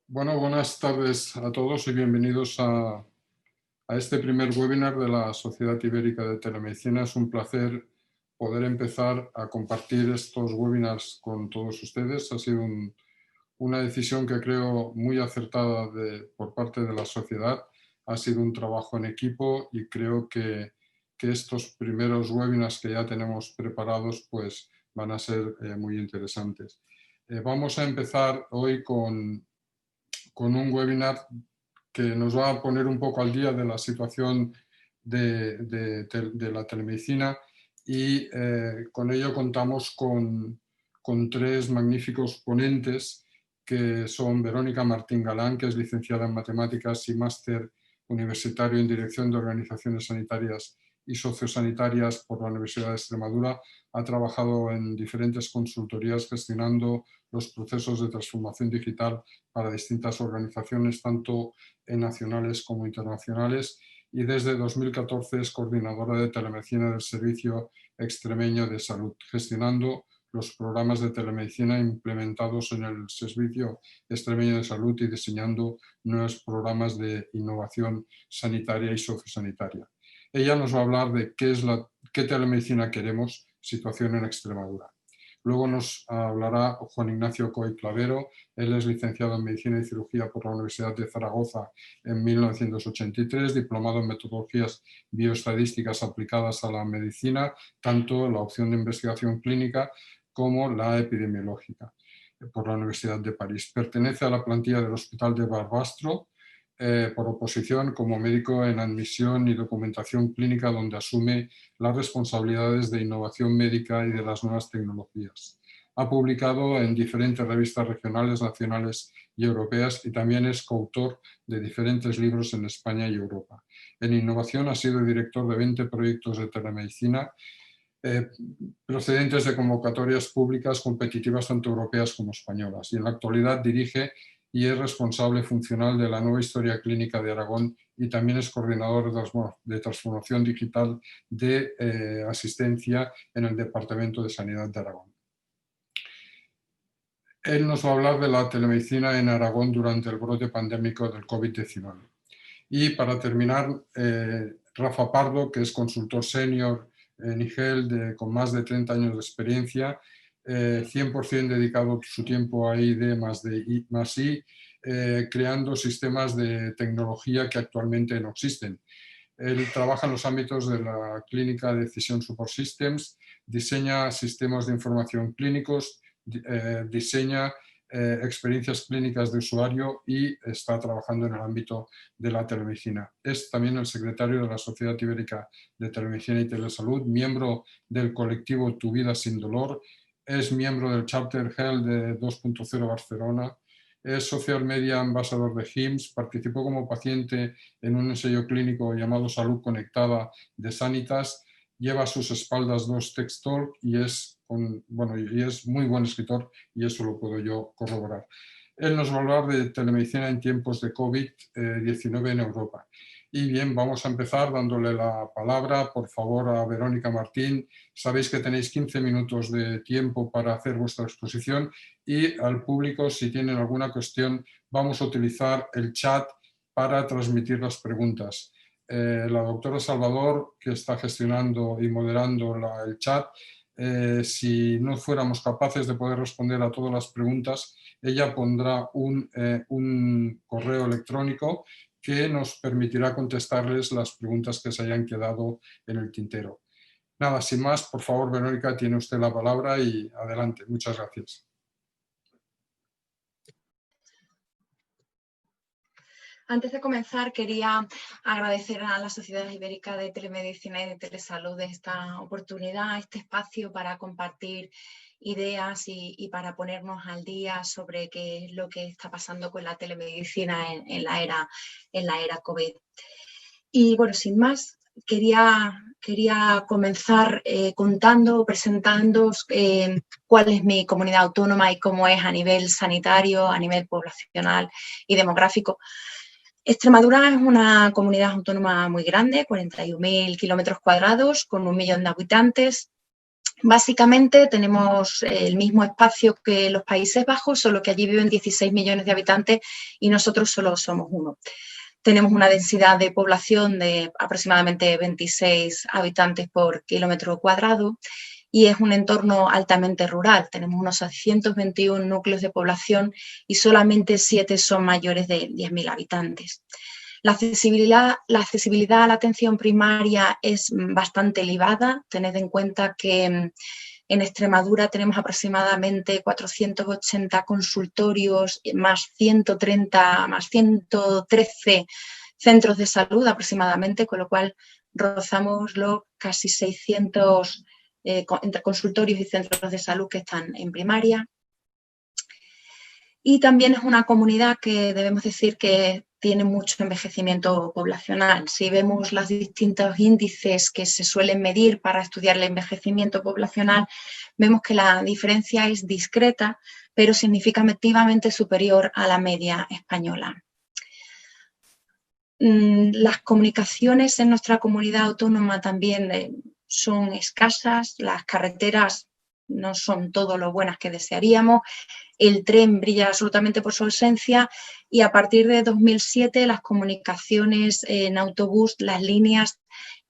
Bueno, buenas tardes a todos y bienvenidos a este primer webinar de la Sociedad Ibérica de Telemedicina. Es un placer poder empezar a compartir estos webinars con todos ustedes. Ha sido una decisión que creo muy acertada por parte de la sociedad. Ha sido un trabajo en equipo y creo que estos primeros webinars que ya tenemos preparados pues van a ser muy interesantes. Vamos a empezar hoy con un webinar que nos va a poner un poco al día de la situación de la telemedicina y con ello contamos con tres magníficos ponentes que son Verónica Martín Galán, que es licenciada en Matemáticas y máster universitario en Dirección de Organizaciones Sanitarias y Sociosanitarias por la Universidad de Extremadura. Ha trabajado en diferentes consultorías gestionando los procesos de transformación digital para distintas organizaciones, tanto nacionales como internacionales, y desde 2014 es coordinadora de telemedicina del Servicio Extremeño de Salud, gestionando los programas de telemedicina implementados en el Servicio Extremeño de Salud y diseñando nuevos programas de innovación sanitaria y sociosanitaria. Ella nos va a hablar de qué telemedicina queremos, situación en Extremadura. Luego nos hablará Juan Ignacio Coy Clavero. Él es licenciado en Medicina y Cirugía por la Universidad de Zaragoza en 1983, diplomado en Metodologías Bioestadísticas aplicadas a la medicina, tanto la opción de investigación clínica como la epidemiológica, por la Universidad de París. Pertenece a la plantilla del Hospital de Barbastro, por oposición como médico en admisión y documentación clínica, donde asume las responsabilidades de innovación médica y de las nuevas tecnologías. Ha publicado en diferentes revistas regionales, nacionales y europeas y también es coautor de diferentes libros en España y Europa. En innovación ha sido director de 20 proyectos de telemedicina procedentes de convocatorias públicas competitivas tanto europeas como españolas, y en la actualidad dirige y es responsable funcional de la nueva historia clínica de Aragón y también es coordinador de transformación digital de asistencia en el Departamento de Sanidad de Aragón. Él nos va a hablar de la telemedicina en Aragón durante el brote pandémico del COVID-19. Y para terminar, Rafa Pardo, que es consultor senior en IGEL con más de 30 años de experiencia, 100% dedicado su tiempo a I+D más I, creando sistemas de tecnología que actualmente no existen. Él trabaja en los ámbitos de la clínica de Decision Support Systems, diseña sistemas de información clínicos, diseña experiencias clínicas de usuario y está trabajando en el ámbito de la telemedicina. Es también el secretario de la Sociedad Ibérica de Telemedicina y Telesalud, miembro del colectivo Tu Vida Sin Dolor, es miembro del Charter Health de 2.0 Barcelona, es Social Media Ambassador de HIMSS, participó como paciente en un ensayo clínico llamado Salud Conectada de Sanitas, lleva a sus espaldas 2 TEDx y es muy buen escritor y eso lo puedo yo corroborar. Él nos va a hablar de telemedicina en tiempos de COVID-19 en Europa. Y bien, vamos a empezar dándole la palabra, por favor, a Verónica Martín. Sabéis que tenéis 15 minutos de tiempo para hacer vuestra exposición y al público, si tienen alguna cuestión, vamos a utilizar el chat para transmitir las preguntas. La doctora Salvador, que está gestionando y moderando el chat, si no fuéramos capaces de poder responder a todas las preguntas, ella pondrá un correo electrónico que nos permitirá contestarles las preguntas que se hayan quedado en el tintero. Nada, sin más, por favor, Verónica, tiene usted la palabra y adelante. Muchas gracias. Antes de comenzar, quería agradecer a la Sociedad Ibérica de Telemedicina y de Telesalud esta oportunidad, este espacio para compartir ideas y para ponernos al día sobre qué es lo que está pasando con la telemedicina en la era COVID. Y bueno, sin más, quería comenzar presentando cuál es mi comunidad autónoma y cómo es a nivel sanitario, a nivel poblacional y demográfico. Extremadura es una comunidad autónoma muy grande, 41.000 kilómetros cuadrados, con 1 millón de habitantes. Básicamente tenemos el mismo espacio que los Países Bajos, solo que allí viven 16 millones de habitantes y nosotros solo somos 1. Tenemos una densidad de población de aproximadamente 26 habitantes por kilómetro cuadrado y es un entorno altamente rural. Tenemos unos 621 núcleos de población y solamente 7 son mayores de 10.000 habitantes. La accesibilidad a la atención primaria es bastante elevada. Tened en cuenta que en Extremadura tenemos aproximadamente 480 consultorios, más 130, más 113 centros de salud aproximadamente, con lo cual rozamos los casi 600 entre consultorios y centros de salud que están en primaria. Y también es una comunidad que debemos decir que tiene mucho envejecimiento poblacional. Si vemos los distintos índices que se suelen medir para estudiar el envejecimiento poblacional, vemos que la diferencia es discreta, pero significativamente superior a la media española. Las comunicaciones en nuestra comunidad autónoma también son escasas, las carreteras no son todo lo buenas que desearíamos, el tren brilla absolutamente por su ausencia y a partir de 2007 las comunicaciones en autobús, las líneas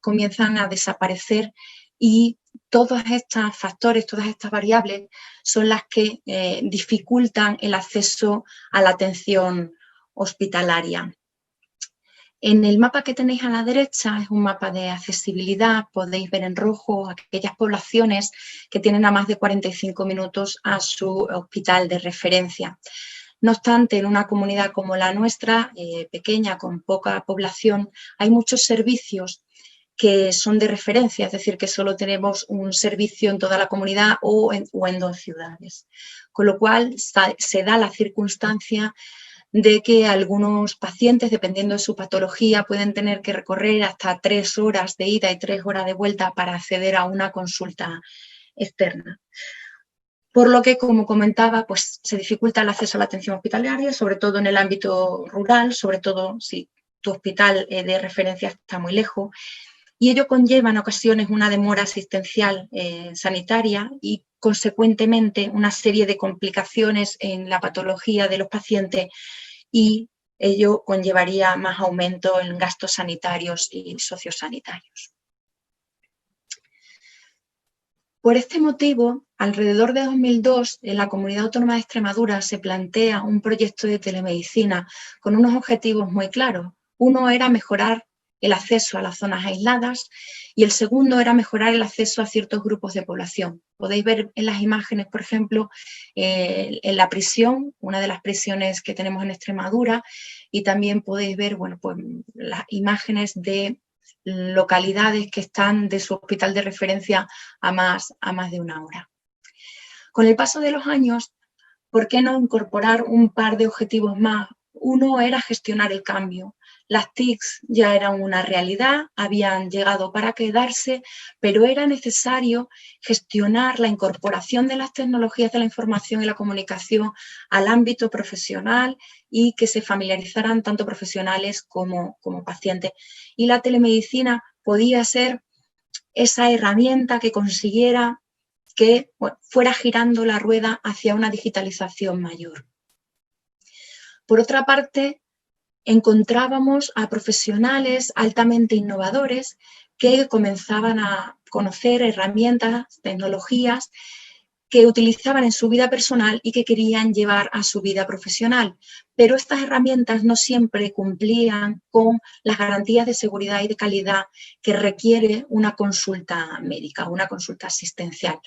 comienzan a desaparecer y todos estos factores, todas estas variables son las que dificultan el acceso a la atención hospitalaria. En el mapa que tenéis a la derecha es un mapa de accesibilidad, podéis ver en rojo aquellas poblaciones que tienen a más de 45 minutos a su hospital de referencia. No obstante, en una comunidad como la nuestra, pequeña, con poca población, hay muchos servicios que son de referencia, es decir, que solo tenemos un servicio en toda la comunidad o en 2 ciudades. Con lo cual se da la circunstancia de que algunos pacientes, dependiendo de su patología, pueden tener que recorrer hasta 3 horas de ida y 3 horas de vuelta para acceder a una consulta externa. Por lo que, como comentaba, pues se dificulta el acceso a la atención hospitalaria, sobre todo en el ámbito rural, sobre todo si tu hospital de referencia está muy lejos, y ello conlleva en ocasiones una demora asistencial sanitaria y, consecuentemente, una serie de complicaciones en la patología de los pacientes y ello conllevaría más aumento en gastos sanitarios y sociosanitarios. Por este motivo, alrededor de 2002, en la Comunidad Autónoma de Extremadura se plantea un proyecto de telemedicina con unos objetivos muy claros. Uno era mejorar el acceso a las zonas aisladas y el segundo era mejorar el acceso a ciertos grupos de población. Podéis ver en las imágenes, por ejemplo, en la prisión, una de las prisiones que tenemos en Extremadura, y también podéis ver, bueno, pues, las imágenes de localidades que están de su hospital de referencia a más de 1 hora. Con el paso de los años, ¿por qué no incorporar un par de objetivos más? Uno era gestionar el cambio. Las TICs ya eran una realidad, habían llegado para quedarse, pero era necesario gestionar la incorporación de las tecnologías de la información y la comunicación al ámbito profesional y que se familiarizaran tanto profesionales como pacientes. Y la telemedicina podía ser esa herramienta que consiguiera que fuera girando la rueda hacia una digitalización mayor. Por otra parte, encontrábamos a profesionales altamente innovadores que comenzaban a conocer herramientas, tecnologías que utilizaban en su vida personal y que querían llevar a su vida profesional. Pero estas herramientas no siempre cumplían con las garantías de seguridad y de calidad que requiere una consulta médica, una consulta asistencial.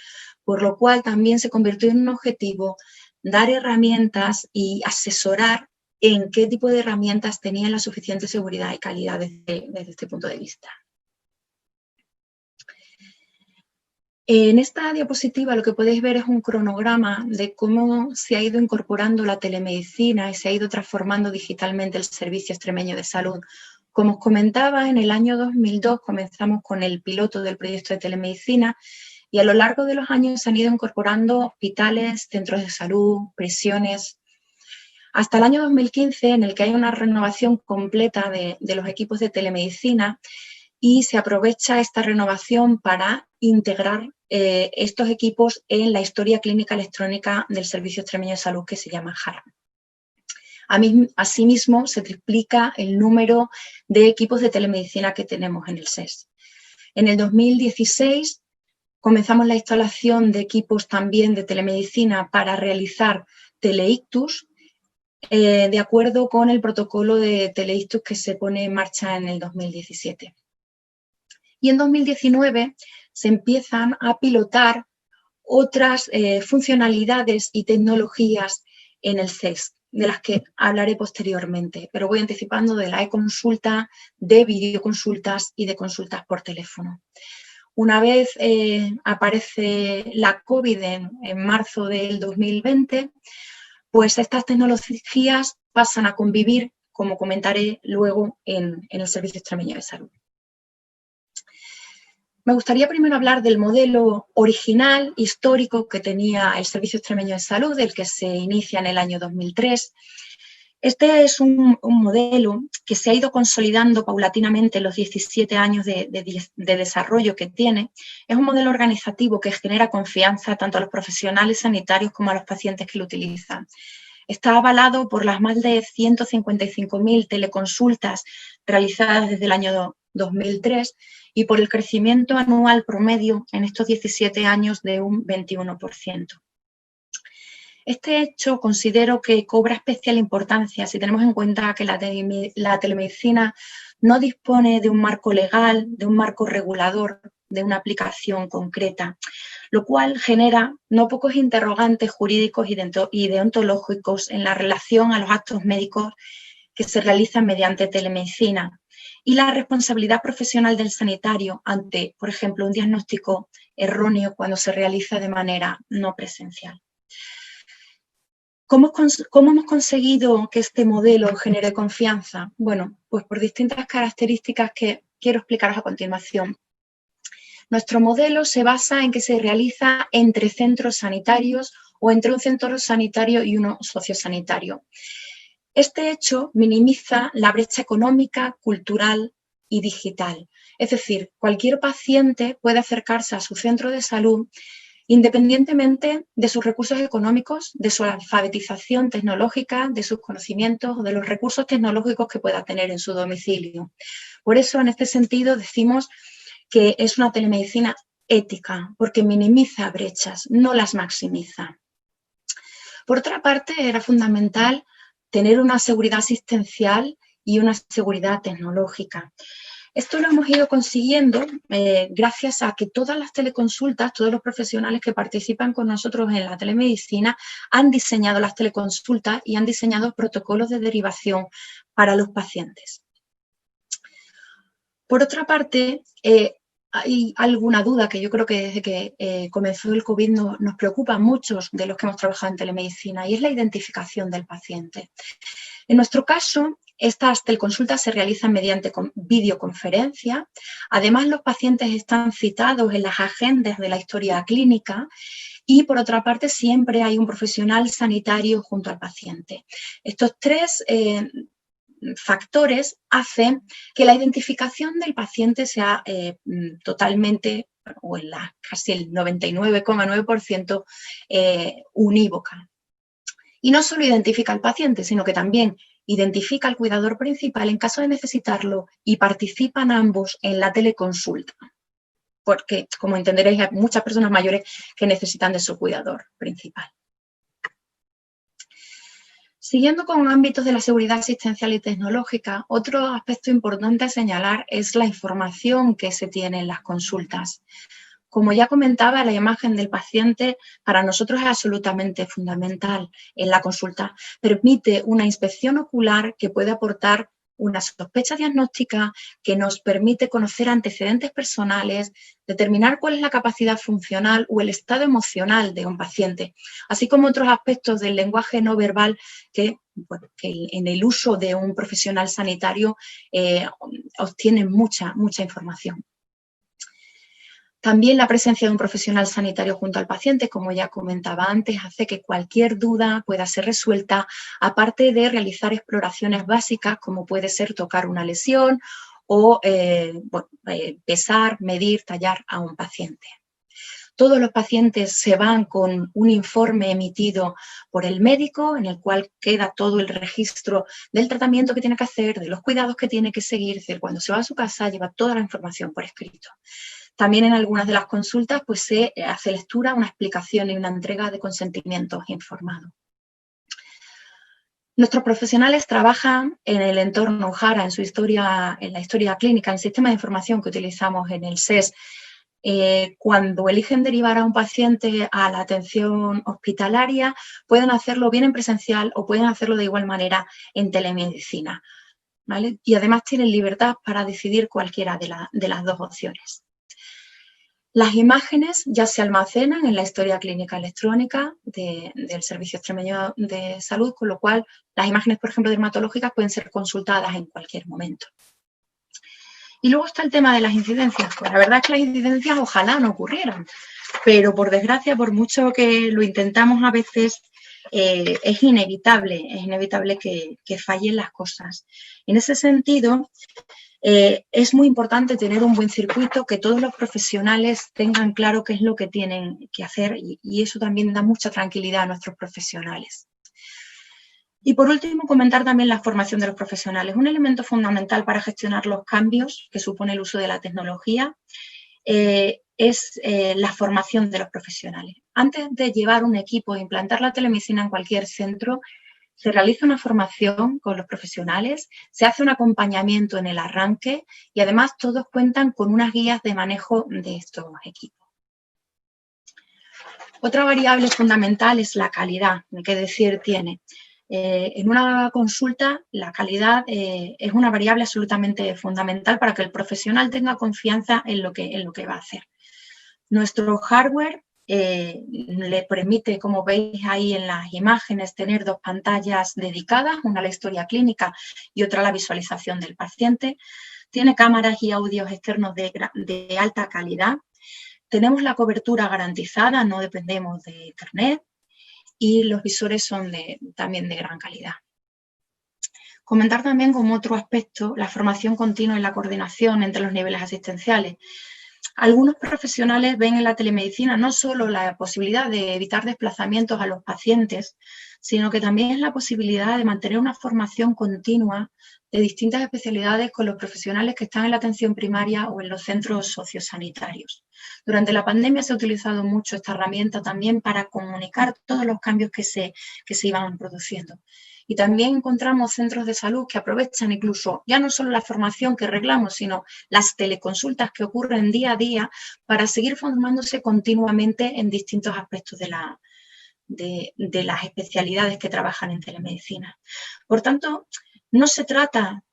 Por lo cual también se convirtió en un objetivo dar herramientas y asesorar en qué tipo de herramientas tenían la suficiente seguridad y calidad desde este punto de vista. En esta diapositiva lo que podéis ver es un cronograma de cómo se ha ido incorporando la telemedicina y se ha ido transformando digitalmente el Servicio Extremeño de Salud. Como os comentaba, en el año 2002 comenzamos con el piloto del proyecto de telemedicina y a lo largo de los años se han ido incorporando hospitales, centros de salud, prisiones, hasta el año 2015, en el que hay una renovación completa de los equipos de telemedicina y se aprovecha esta renovación para integrar estos equipos en la historia clínica electrónica del Servicio Extremeño de Salud, que se llama HARA. Asimismo, se triplica el número de equipos de telemedicina que tenemos en el SES. En el 2016 comenzamos la instalación de equipos también de telemedicina para realizar teleictus, de acuerdo con el protocolo de teleictus que se pone en marcha en el 2017. Y en 2019 se empiezan a pilotar otras funcionalidades y tecnologías en el SES, de las que hablaré posteriormente, pero voy anticipando de la e-consulta, de videoconsultas y de consultas por teléfono. Una vez aparece la COVID en marzo del 2020, pues estas tecnologías pasan a convivir, como comentaré luego, en el Servicio Extremeño de Salud. Me gustaría primero hablar del modelo original, histórico, que tenía el Servicio Extremeño de Salud, el que se inicia en el año 2003. Este es un modelo que se ha ido consolidando paulatinamente en los 17 años de desarrollo que tiene. Es un modelo organizativo que genera confianza tanto a los profesionales sanitarios como a los pacientes que lo utilizan. Está avalado por las más de 155.000 teleconsultas realizadas desde el año 2003 y por el crecimiento anual promedio en estos 17 años de un 21%. Este hecho considero que cobra especial importancia si tenemos en cuenta que la telemedicina no dispone de un marco legal, de un marco regulador, de una aplicación concreta, lo cual genera no pocos interrogantes jurídicos y deontológicos en la relación a los actos médicos que se realizan mediante telemedicina y la responsabilidad profesional del sanitario ante, por ejemplo, un diagnóstico erróneo cuando se realiza de manera no presencial. ¿Cómo hemos conseguido que este modelo genere confianza? Bueno, pues por distintas características que quiero explicaros a continuación. Nuestro modelo se basa en que se realiza entre centros sanitarios o entre un centro sanitario y uno sociosanitario. Este hecho minimiza la brecha económica, cultural y digital. Es decir, cualquier paciente puede acercarse a su centro de salud independientemente de sus recursos económicos, de su alfabetización tecnológica, de sus conocimientos o de los recursos tecnológicos que pueda tener en su domicilio. Por eso, en este sentido, decimos que es una telemedicina ética, porque minimiza brechas, no las maximiza. Por otra parte, era fundamental tener una seguridad asistencial y una seguridad tecnológica. Esto lo hemos ido consiguiendo gracias a que todas las teleconsultas, todos los profesionales que participan con nosotros en la telemedicina han diseñado las teleconsultas y han diseñado protocolos de derivación para los pacientes. Por otra parte, hay alguna duda que yo creo que desde que comenzó el COVID nos preocupa a muchos de los que hemos trabajado en telemedicina y es la identificación del paciente. En nuestro caso, estas teleconsultas se realizan mediante videoconferencia. Además, los pacientes están citados en las agendas de la historia clínica y, por otra parte, siempre hay un profesional sanitario junto al paciente. Estos tres factores hacen que la identificación del paciente sea totalmente, o en casi el 99,9% unívoca. Y no solo identifica al paciente, sino que también identifica al cuidador principal en caso de necesitarlo y participan ambos en la teleconsulta. Porque, como entenderéis, hay muchas personas mayores que necesitan de su cuidador principal. Siguiendo con ámbitos de la seguridad asistencial y tecnológica, otro aspecto importante a señalar es la información que se tiene en las consultas. Como ya comentaba, la imagen del paciente para nosotros es absolutamente fundamental en la consulta. Permite una inspección ocular que puede aportar una sospecha diagnóstica que nos permite conocer antecedentes personales, determinar cuál es la capacidad funcional o el estado emocional de un paciente, así como otros aspectos del lenguaje no verbal que en el uso de un profesional sanitario obtienen mucha información. También la presencia de un profesional sanitario junto al paciente, como ya comentaba antes, hace que cualquier duda pueda ser resuelta, aparte de realizar exploraciones básicas, como puede ser tocar una lesión o pesar, medir, tallar a un paciente. Todos los pacientes se van con un informe emitido por el médico en el cual queda todo el registro del tratamiento que tiene que hacer, de los cuidados que tiene que seguir. Es decir, cuando se va a su casa lleva toda la información por escrito. También en algunas de las consultas pues, se hace lectura, una explicación y una entrega de consentimientos informados. Nuestros profesionales trabajan en el entorno JARA, en la historia clínica, en el sistema de información que utilizamos en el SES. Cuando eligen derivar a un paciente a la atención hospitalaria, pueden hacerlo bien en presencial o pueden hacerlo de igual manera en telemedicina, ¿vale? Y además tienen libertad para decidir cualquiera de las dos opciones. Las imágenes ya se almacenan en la historia clínica electrónica del Servicio Extremeño de Salud, con lo cual las imágenes, por ejemplo, dermatológicas pueden ser consultadas en cualquier momento. Y luego está el tema de las incidencias. Pues la verdad es que las incidencias ojalá no ocurrieran, pero por desgracia, por mucho que lo intentamos a veces, es inevitable que fallen las cosas. En ese sentido, es muy importante tener un buen circuito, que todos los profesionales tengan claro qué es lo que tienen que hacer y eso también da mucha tranquilidad a nuestros profesionales. Y por último, comentar también la formación de los profesionales. Un elemento fundamental para gestionar los cambios que supone el uso de la tecnología es la formación de los profesionales. Antes de llevar un equipo e implantar la telemedicina en cualquier centro, se realiza una formación con los profesionales, se hace un acompañamiento en el arranque y además todos cuentan con unas guías de manejo de estos equipos. Otra variable fundamental es la calidad, ¿qué decir tiene? En una consulta la calidad es una variable absolutamente fundamental para que el profesional tenga confianza en lo que va a hacer. Nuestro hardware le permite, como veis ahí en las imágenes, tener dos pantallas dedicadas, una a la historia clínica y otra a la visualización del paciente. Tiene cámaras y audios externos de alta calidad. Tenemos la cobertura garantizada, no dependemos de Internet y los visores son también de gran calidad. Comentar también como otro aspecto la formación continua y la coordinación entre los niveles asistenciales. Algunos profesionales ven en la telemedicina no solo la posibilidad de evitar desplazamientos a los pacientes, sino que también es la posibilidad de mantener una formación continua de distintas especialidades con los profesionales que están en la atención primaria o en los centros sociosanitarios. Durante la pandemia se ha utilizado mucho esta herramienta también para comunicar todos los cambios que se iban produciendo. Y también encontramos centros de salud que aprovechan incluso ya no solo la formación que reglamos, sino las teleconsultas que ocurren día a día para seguir formándose continuamente en distintos aspectos de las especialidades que trabajan en telemedicina. Por tanto, no se trata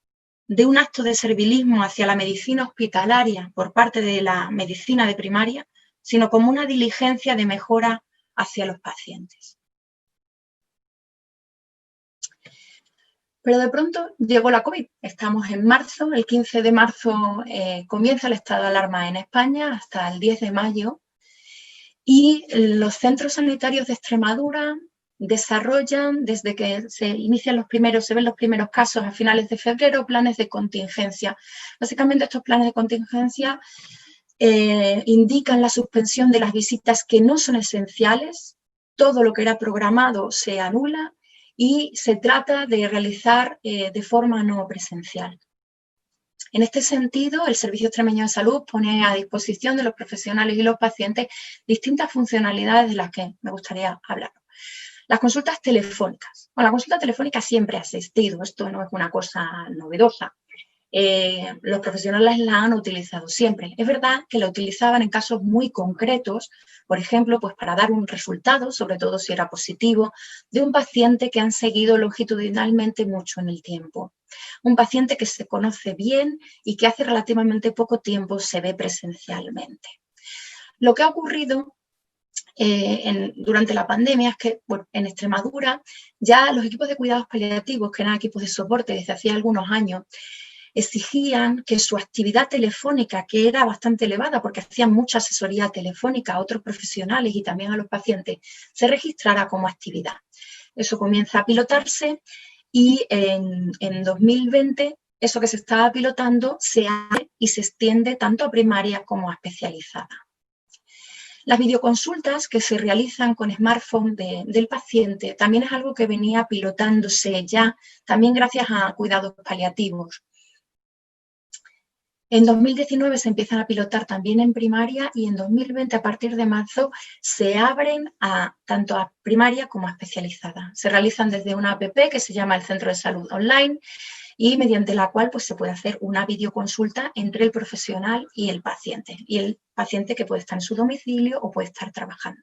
de un acto de servilismo hacia la medicina hospitalaria por parte de la medicina de primaria, sino como una diligencia de mejora hacia los pacientes. Pero de pronto llegó la COVID. Estamos en marzo, el 15 de marzo comienza el estado de alarma en España hasta el 10 de mayo y los centros sanitarios de Extremadura desarrollan, desde que se ven los primeros casos a finales de febrero, planes de contingencia. Básicamente estos planes de contingencia indican la suspensión de las visitas que no son esenciales, todo lo que era programado se anula y se trata de realizar de forma no presencial. En este sentido, el Servicio Extremeño de Salud pone a disposición de los profesionales y los pacientes distintas funcionalidades de las que me gustaría hablar. Las consultas telefónicas. Bueno, la consulta telefónica siempre ha existido, esto no es una cosa novedosa. Los profesionales la han utilizado siempre. Es verdad que la utilizaban en casos muy concretos, por ejemplo, pues para dar un resultado, sobre todo si era positivo, de un paciente que han seguido longitudinalmente mucho en el tiempo. Un paciente que se conoce bien y que hace relativamente poco tiempo se ve presencialmente. Lo que ha ocurrido durante la pandemia es que en Extremadura ya los equipos de cuidados paliativos, que eran equipos de soporte desde hacía algunos años, exigían que su actividad telefónica, que era bastante elevada porque hacían mucha asesoría telefónica a otros profesionales y también a los pacientes, se registrara como actividad. Eso comienza a pilotarse y en 2020 eso que se estaba pilotando se abre y se extiende tanto a primaria como a especializada. Las videoconsultas que se realizan con smartphone del paciente también es algo que venía pilotándose ya, también gracias a cuidados paliativos. En 2019 se empiezan a pilotar también en primaria y en 2020, a partir de marzo, se abren tanto a primaria como a especializada. Se realizan desde una app que se llama el Centro de Salud Online y mediante la cual pues, se puede hacer una videoconsulta entre el profesional y el paciente que puede estar en su domicilio o puede estar trabajando.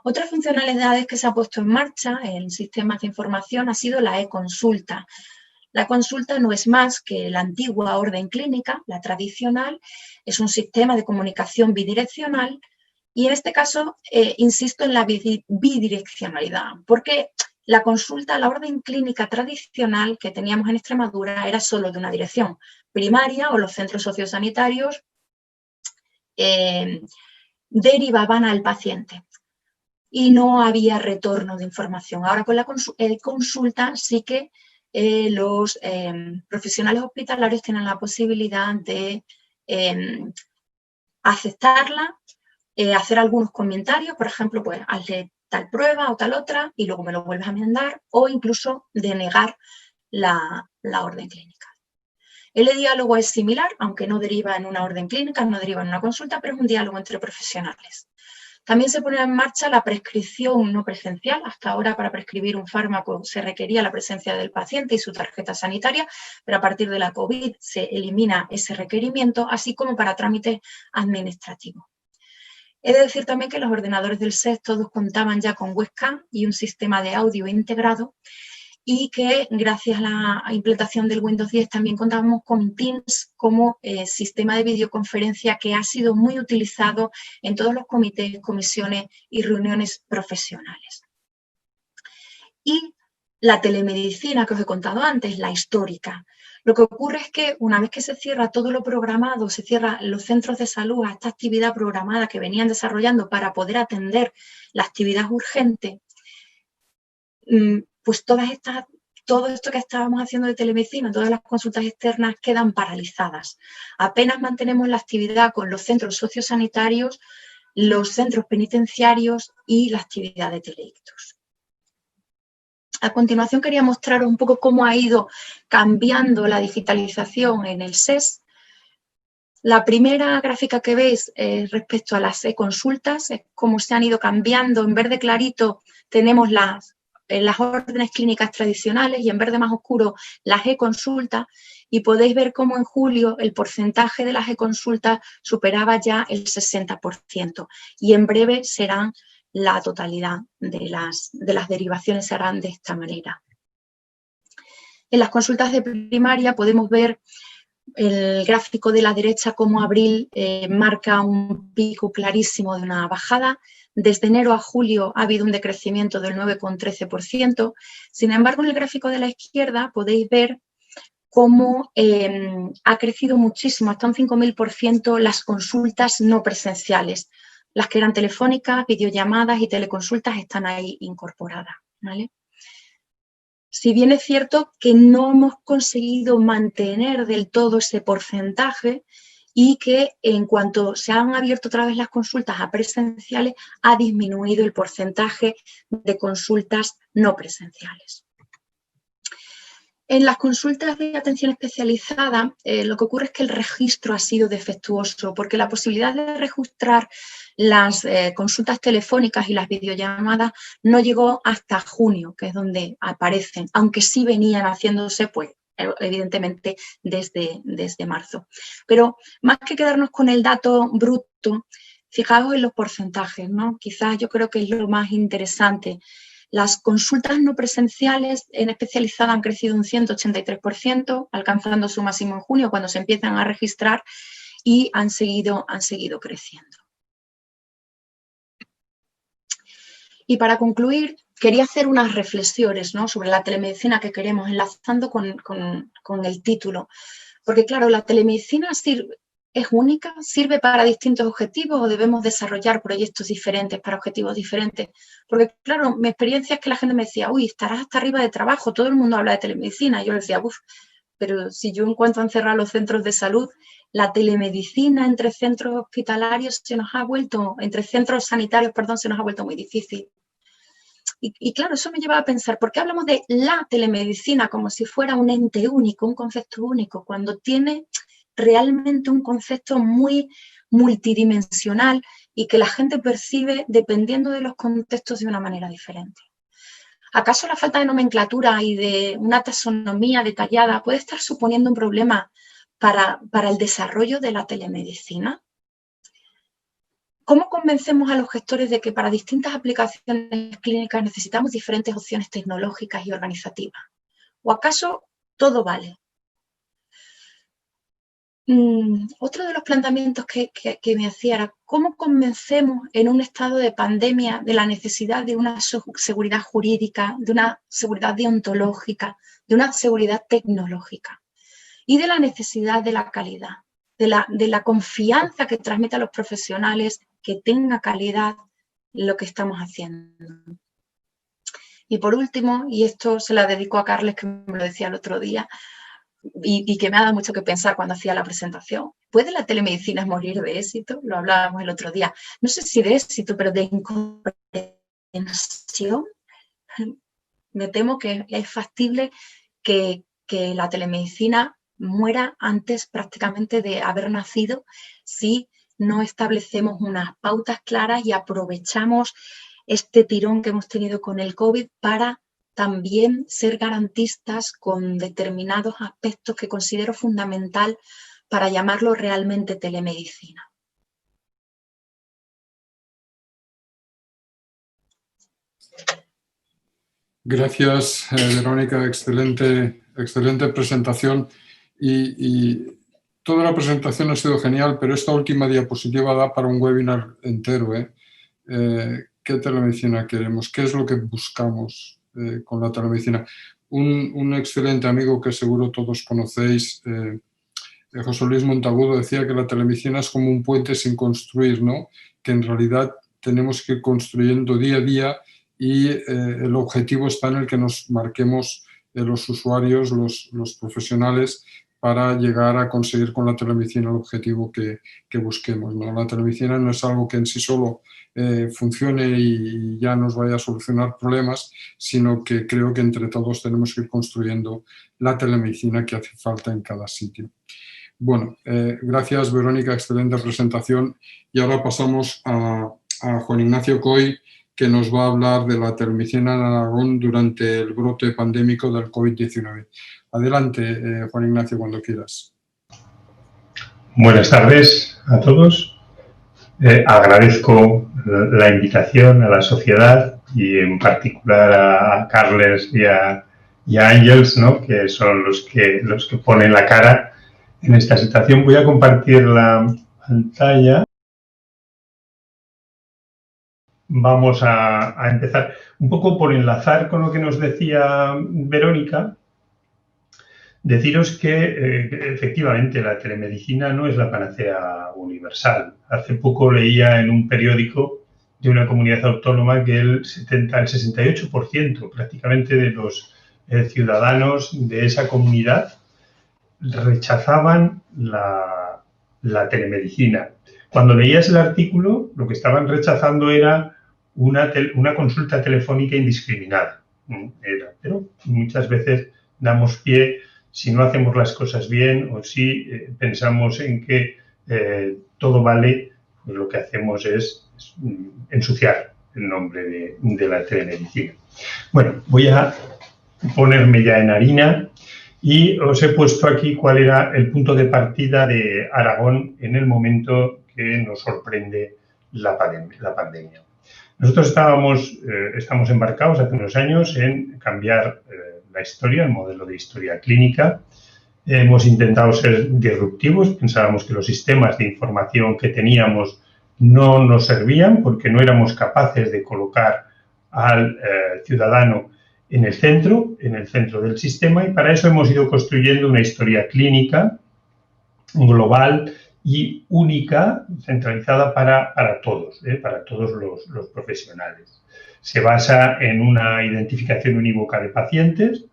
Otras funcionalidades que se han puesto en marcha en sistemas de información ha sido la e-consulta. La consulta no es más que la antigua orden clínica, la tradicional, es un sistema de comunicación bidireccional y en este caso insisto en la bidireccionalidad, porque la consulta, la orden clínica tradicional que teníamos en Extremadura era solo de una dirección, primaria o los centros sociosanitarios derivaban al paciente y no había retorno de información. Ahora con la consulta sí que los profesionales hospitalarios tienen la posibilidad de aceptarla, hacer algunos comentarios, por ejemplo, pues hazle tal prueba o tal otra y luego me lo vuelves a mandar, o incluso denegar la orden clínica. El diálogo es similar, aunque no deriva en una orden clínica, no deriva en una consulta, pero es un diálogo entre profesionales. También se pone en marcha la prescripción no presencial. Hasta ahora, para prescribir un fármaco se requería la presencia del paciente y su tarjeta sanitaria, pero a partir de la COVID se elimina ese requerimiento, así como para trámites administrativos. He de decir también que los ordenadores del SES todos contaban ya con webcam y un sistema de audio integrado, y que gracias a la implantación del Windows 10 también contábamos con Teams como sistema de videoconferencia que ha sido muy utilizado en todos los comités, comisiones y reuniones profesionales. Y la telemedicina que os he contado antes, la histórica. Lo que ocurre es que una vez que se cierra todo lo programado, se cierran los centros de salud a esta actividad programada que venían desarrollando para poder atender la actividad urgente, pues todo esto que estábamos haciendo de telemedicina, todas las consultas externas quedan paralizadas. Apenas mantenemos la actividad con los centros sociosanitarios, los centros penitenciarios y la actividad de teleictus. A continuación quería mostraros un poco cómo ha ido cambiando la digitalización en el SES. La primera gráfica que veis respecto a las e-consultas es cómo se han ido cambiando. En verde clarito tenemos las órdenes clínicas tradicionales y en verde más oscuro las e-consultas, y podéis ver cómo en julio el porcentaje de las e-consultas superaba ya el 60% y en breve serán la totalidad de las derivaciones se harán de esta manera. En las consultas de primaria podemos ver el gráfico de la derecha como abril marca un pico clarísimo de una bajada. Desde enero a julio ha habido un decrecimiento del 9,13%. Sin embargo, en el gráfico de la izquierda podéis ver cómo ha crecido muchísimo, hasta un 5.000%, las consultas no presenciales. Las que eran telefónicas, videollamadas y teleconsultas están ahí incorporadas, ¿vale? Si bien es cierto que no hemos conseguido mantener del todo ese porcentaje y que en cuanto se han abierto otra vez las consultas a presenciales, ha disminuido el porcentaje de consultas no presenciales. En las consultas de atención especializada, lo que ocurre es que el registro ha sido defectuoso, porque la posibilidad de registrar las consultas telefónicas y las videollamadas no llegó hasta junio, que es donde aparecen, aunque sí venían haciéndose, pues, evidentemente, desde marzo. Pero más que quedarnos con el dato bruto, fijaos en los porcentajes, ¿no? Quizás yo creo que es lo más interesante. Las consultas no presenciales en especializada han crecido un 183%, alcanzando su máximo en junio cuando se empiezan a registrar, y han seguido creciendo. Y para concluir, quería hacer unas reflexiones, ¿no?, sobre la telemedicina que queremos, enlazando con el título. Porque claro, la telemedicina es única, sirve para distintos objetivos o debemos desarrollar proyectos diferentes para objetivos diferentes. Porque claro, mi experiencia es que la gente me decía, uy, estarás hasta arriba de trabajo, todo el mundo habla de telemedicina. Y yo le decía, uff, pero si yo en cuanto han cerrado los centros de salud la telemedicina entre centros hospitalarios entre centros sanitarios, perdón, se nos ha vuelto muy difícil. Y claro, eso me lleva a pensar, ¿por qué hablamos de la telemedicina como si fuera un ente único, un concepto único, cuando tiene realmente un concepto muy multidimensional y que la gente percibe dependiendo de los contextos de una manera diferente? ¿Acaso la falta de nomenclatura y de una taxonomía detallada puede estar suponiendo un problema para el desarrollo de la telemedicina? ¿Cómo convencemos a los gestores de que para distintas aplicaciones clínicas necesitamos diferentes opciones tecnológicas y organizativas? ¿O acaso todo vale? Otro de los planteamientos que me hacía era ¿cómo convencemos en un estado de pandemia de la necesidad de una seguridad jurídica, de una seguridad deontológica, de una seguridad tecnológica y de la necesidad de la calidad, de la confianza que transmite a los profesionales que tenga calidad lo que estamos haciendo? Y por último, y esto se la dedico a Carles, que me lo decía el otro día, y que me ha dado mucho que pensar cuando hacía la presentación. ¿Puede la telemedicina morir de éxito? Lo hablábamos el otro día. No sé si de éxito, pero de incomprensión. Me temo que es factible que la telemedicina muera antes prácticamente de haber nacido si no establecemos unas pautas claras y aprovechamos este tirón que hemos tenido con el COVID para también ser garantistas con determinados aspectos que considero fundamental para llamarlo realmente telemedicina. Gracias, Verónica. Excelente presentación. Y toda la presentación ha sido genial, pero esta última diapositiva da para un webinar entero. ¿Qué telemedicina queremos? ¿Qué es lo que buscamos con la telemedicina? Un excelente amigo que seguro todos conocéis, José Luis Montagudo, decía que la telemedicina es como un puente sin construir, ¿no? Que en realidad tenemos que ir construyendo día a día y el objetivo está en el que nos marquemos los usuarios, los profesionales, para llegar a conseguir con la telemedicina el objetivo que busquemos, ¿no? La telemedicina no es algo que en sí solo funcione y ya nos vaya a solucionar problemas, sino que creo que entre todos tenemos que ir construyendo la telemedicina que hace falta en cada sitio. Bueno, gracias, Verónica, excelente presentación. Y ahora pasamos a Juan Ignacio Coy, que nos va a hablar de la telemedicina en Aragón durante el brote pandémico del COVID-19. Adelante, Juan Ignacio, cuando quieras. Buenas tardes a todos. Agradezco la invitación a la sociedad y en particular a Carles y a Ángels, ¿no? Que son los que ponen la cara en esta situación. Voy a compartir la pantalla. Vamos a empezar un poco por enlazar con lo que nos decía Verónica. Deciros que efectivamente la telemedicina no es la panacea universal. Hace poco leía en un periódico de una comunidad autónoma que el 68% prácticamente de los ciudadanos de esa comunidad rechazaban la telemedicina. Cuando leías el artículo, lo que estaban rechazando era una consulta telefónica indiscriminada. Pero muchas veces damos pie, si no hacemos las cosas bien o si pensamos en que todo vale, pues lo que hacemos es ensuciar el nombre de la telemedicina. Bueno, voy a ponerme ya en harina y os he puesto aquí cuál era el punto de partida de Aragón en el momento que nos sorprende la pandemia. Nosotros estamos embarcados hace unos años en cambiar la historia, el modelo de historia clínica. Hemos intentado ser disruptivos, pensábamos que los sistemas de información que teníamos no nos servían porque no éramos capaces de colocar al ciudadano en el centro del sistema, y para eso hemos ido construyendo una historia clínica global y única, centralizada para todos los profesionales. Se basa en una identificación unívoca de pacientes,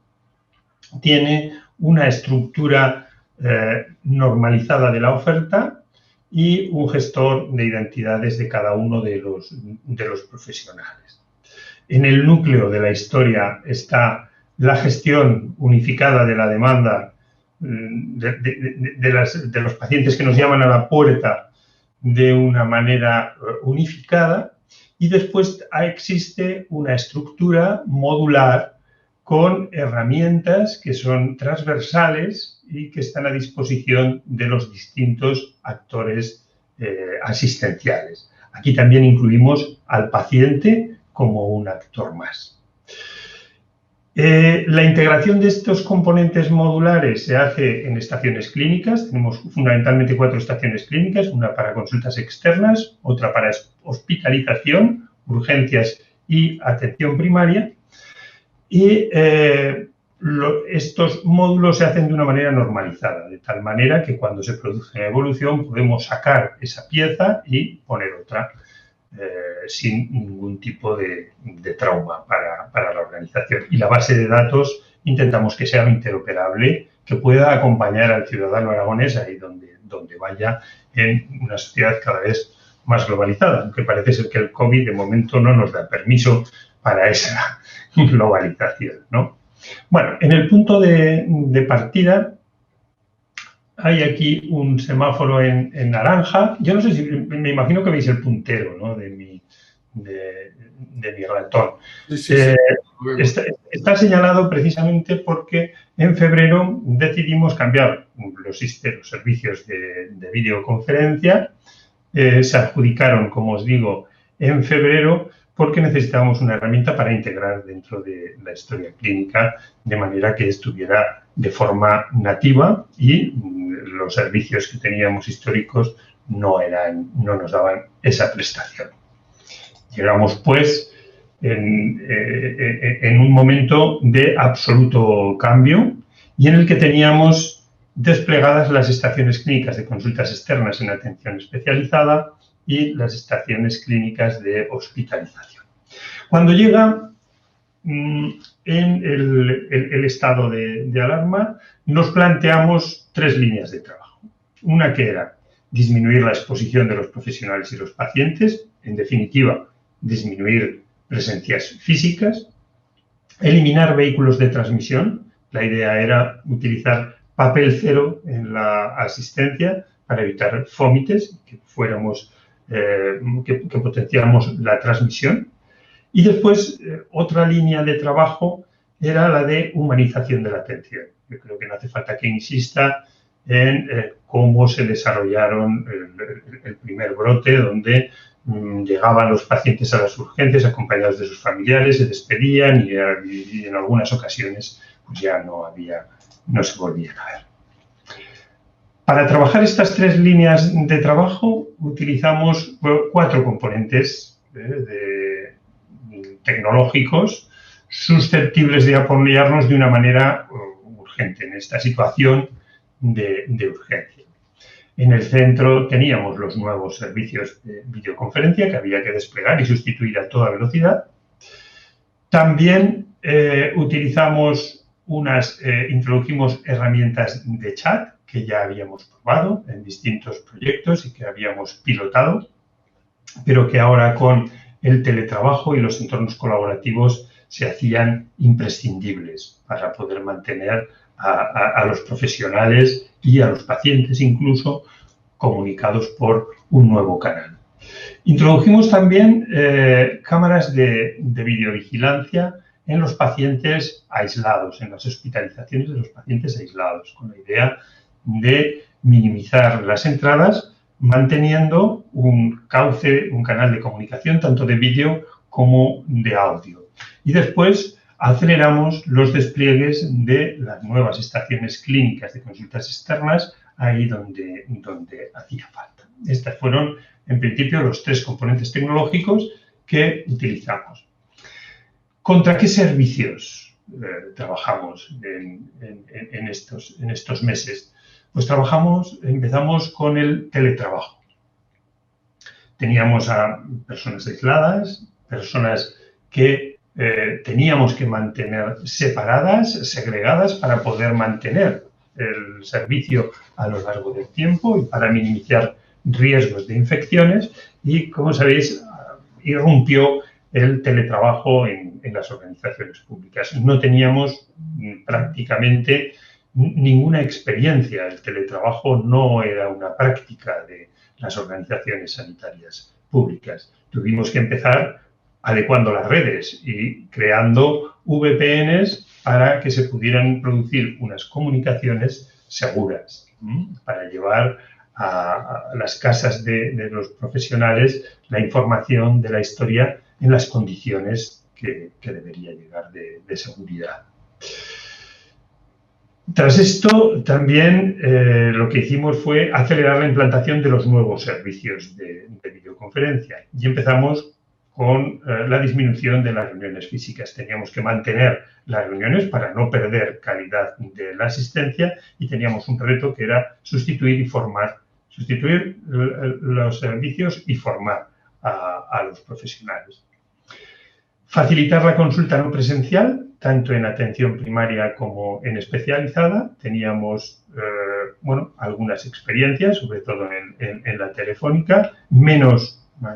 tiene una estructura normalizada de la oferta y un gestor de identidades de cada uno de los profesionales. En el núcleo de la historia está la gestión unificada de la demanda de los pacientes que nos llaman a la puerta de una manera unificada, y después existe una estructura modular con herramientas que son transversales y que están a disposición de los distintos actores asistenciales. Aquí también incluimos al paciente como un actor más. La integración de estos componentes modulares se hace en estaciones clínicas. Tenemos fundamentalmente 4 estaciones clínicas, una para consultas externas, otra para hospitalización, urgencias y atención primaria. Y estos módulos se hacen de una manera normalizada, de tal manera que cuando se produce una evolución podemos sacar esa pieza y poner otra sin ningún tipo de trauma para la organización. Y la base de datos intentamos que sea interoperable, que pueda acompañar al ciudadano aragonés ahí donde vaya, en una sociedad cada vez más globalizada, aunque parece ser que el COVID de momento no nos da permiso para esa globalización, ¿no? Bueno, en el punto de partida hay aquí un semáforo en naranja. Yo no sé si, me imagino que veis el puntero, ¿no?, de mi ratón. Sí. Está señalado precisamente porque en febrero decidimos cambiar los servicios de videoconferencia. Se adjudicaron, como os digo, en febrero, porque necesitábamos una herramienta para integrar dentro de la historia clínica de manera que estuviera de forma nativa, y los servicios que teníamos históricos no nos daban esa prestación. Llegamos, pues, en un momento de absoluto cambio y en el que teníamos desplegadas las estaciones clínicas de consultas externas en atención especializada y las estaciones clínicas de hospitalización. Cuando llega en el estado de alarma, nos planteamos 3 líneas de trabajo. Una que era disminuir la exposición de los profesionales y los pacientes, en definitiva, disminuir presencias físicas, eliminar vehículos de transmisión. La idea era utilizar papel cero en la asistencia para evitar fómites, que potenciáramos la transmisión. Y después, otra línea de trabajo era la de humanización de la atención. Yo creo que no hace falta que insista en cómo se desarrollaron el primer brote, donde llegaban los pacientes a las urgencias acompañados de sus familiares, se despedían y en algunas ocasiones pues ya no se volvían a ver. Para trabajar estas 3 líneas de trabajo utilizamos 4 componentes tecnológicos susceptibles de apoyarnos de una manera urgente en esta situación de urgencia. En el centro teníamos los nuevos servicios de videoconferencia que había que desplegar y sustituir a toda velocidad. También introdujimos herramientas de chat que ya habíamos probado en distintos proyectos y que habíamos pilotado, pero que ahora con el teletrabajo y los entornos colaborativos se hacían imprescindibles para poder mantener a los profesionales y a los pacientes incluso comunicados por un nuevo canal. Introdujimos también cámaras de videovigilancia en los pacientes aislados, en las hospitalizaciones de los pacientes aislados, con la idea de minimizar las entradas, manteniendo un canal de comunicación tanto de vídeo como de audio. Y después aceleramos los despliegues de las nuevas estaciones clínicas de consultas externas ahí donde hacía falta. Estos fueron, en principio, los 3 componentes tecnológicos que utilizamos. ¿Contra qué servicios trabajamos en estos meses? Pues empezamos con el teletrabajo. Teníamos a personas aisladas, personas que teníamos que mantener separadas, segregadas, para poder mantener el servicio a lo largo del tiempo y para minimizar riesgos de infecciones y, como sabéis, irrumpió el teletrabajo en las organizaciones públicas. No teníamos prácticamente ninguna experiencia. El teletrabajo no era una práctica de las organizaciones sanitarias públicas. Tuvimos que empezar adecuando las redes y creando VPNs para que se pudieran producir unas comunicaciones seguras, para llevar a las casas de los profesionales la información de la historia en las condiciones que debería llegar de seguridad. Tras esto, también lo que hicimos fue acelerar la implantación de los nuevos servicios de videoconferencia y empezamos con la disminución de las reuniones físicas. Teníamos que mantener las reuniones para no perder calidad de la asistencia y teníamos un reto que era sustituir los servicios y formar a los profesionales. Facilitar la consulta no presencial, tanto en atención primaria como en especializada. Teníamos algunas experiencias, sobre todo en la telefónica,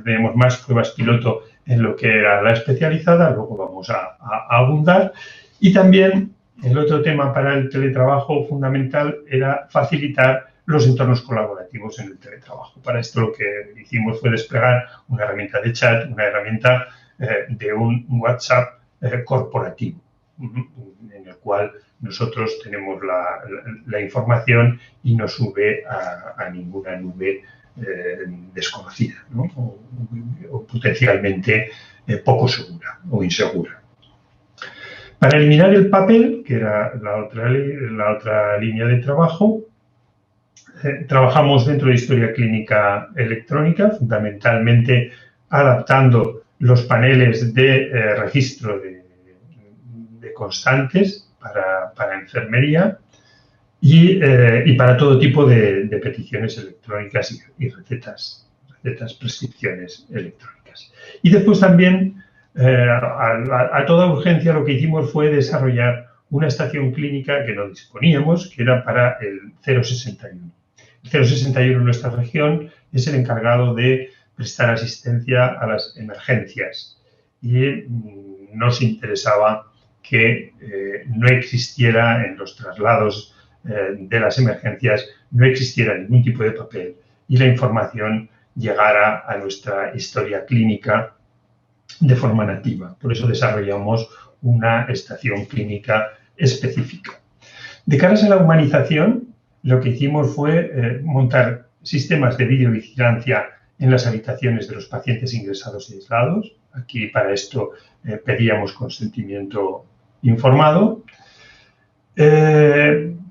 tenemos más pruebas piloto en lo que era la especializada, luego vamos a abundar. Y también el otro tema para el teletrabajo fundamental era facilitar los entornos colaborativos en el teletrabajo. Para esto lo que hicimos fue desplegar una herramienta de chat, una herramienta de un WhatsApp corporativo, en el cual nosotros tenemos la información y no sube a ninguna nube desconocida, ¿no? o potencialmente poco segura o insegura. Para eliminar el papel, que era la otra línea de trabajo, trabajamos dentro de historia clínica electrónica, fundamentalmente adaptando los paneles de registro de constantes para enfermería y para todo tipo de peticiones electrónicas y recetas, prescripciones electrónicas. Y después también, a toda urgencia, lo que hicimos fue desarrollar una estación clínica que no disponíamos, que era para el 061. El 061 en nuestra región es el encargado de prestar asistencia a las emergencias y nos interesaba que no existiera en los traslados de las emergencias, no existiera ningún tipo de papel y la información llegara a nuestra historia clínica de forma nativa. Por eso desarrollamos una estación clínica específica. De cara a la humanización, lo que hicimos fue montar sistemas de videovigilancia en las habitaciones de los pacientes ingresados y aislados. Aquí, para esto, pedíamos consentimiento informado.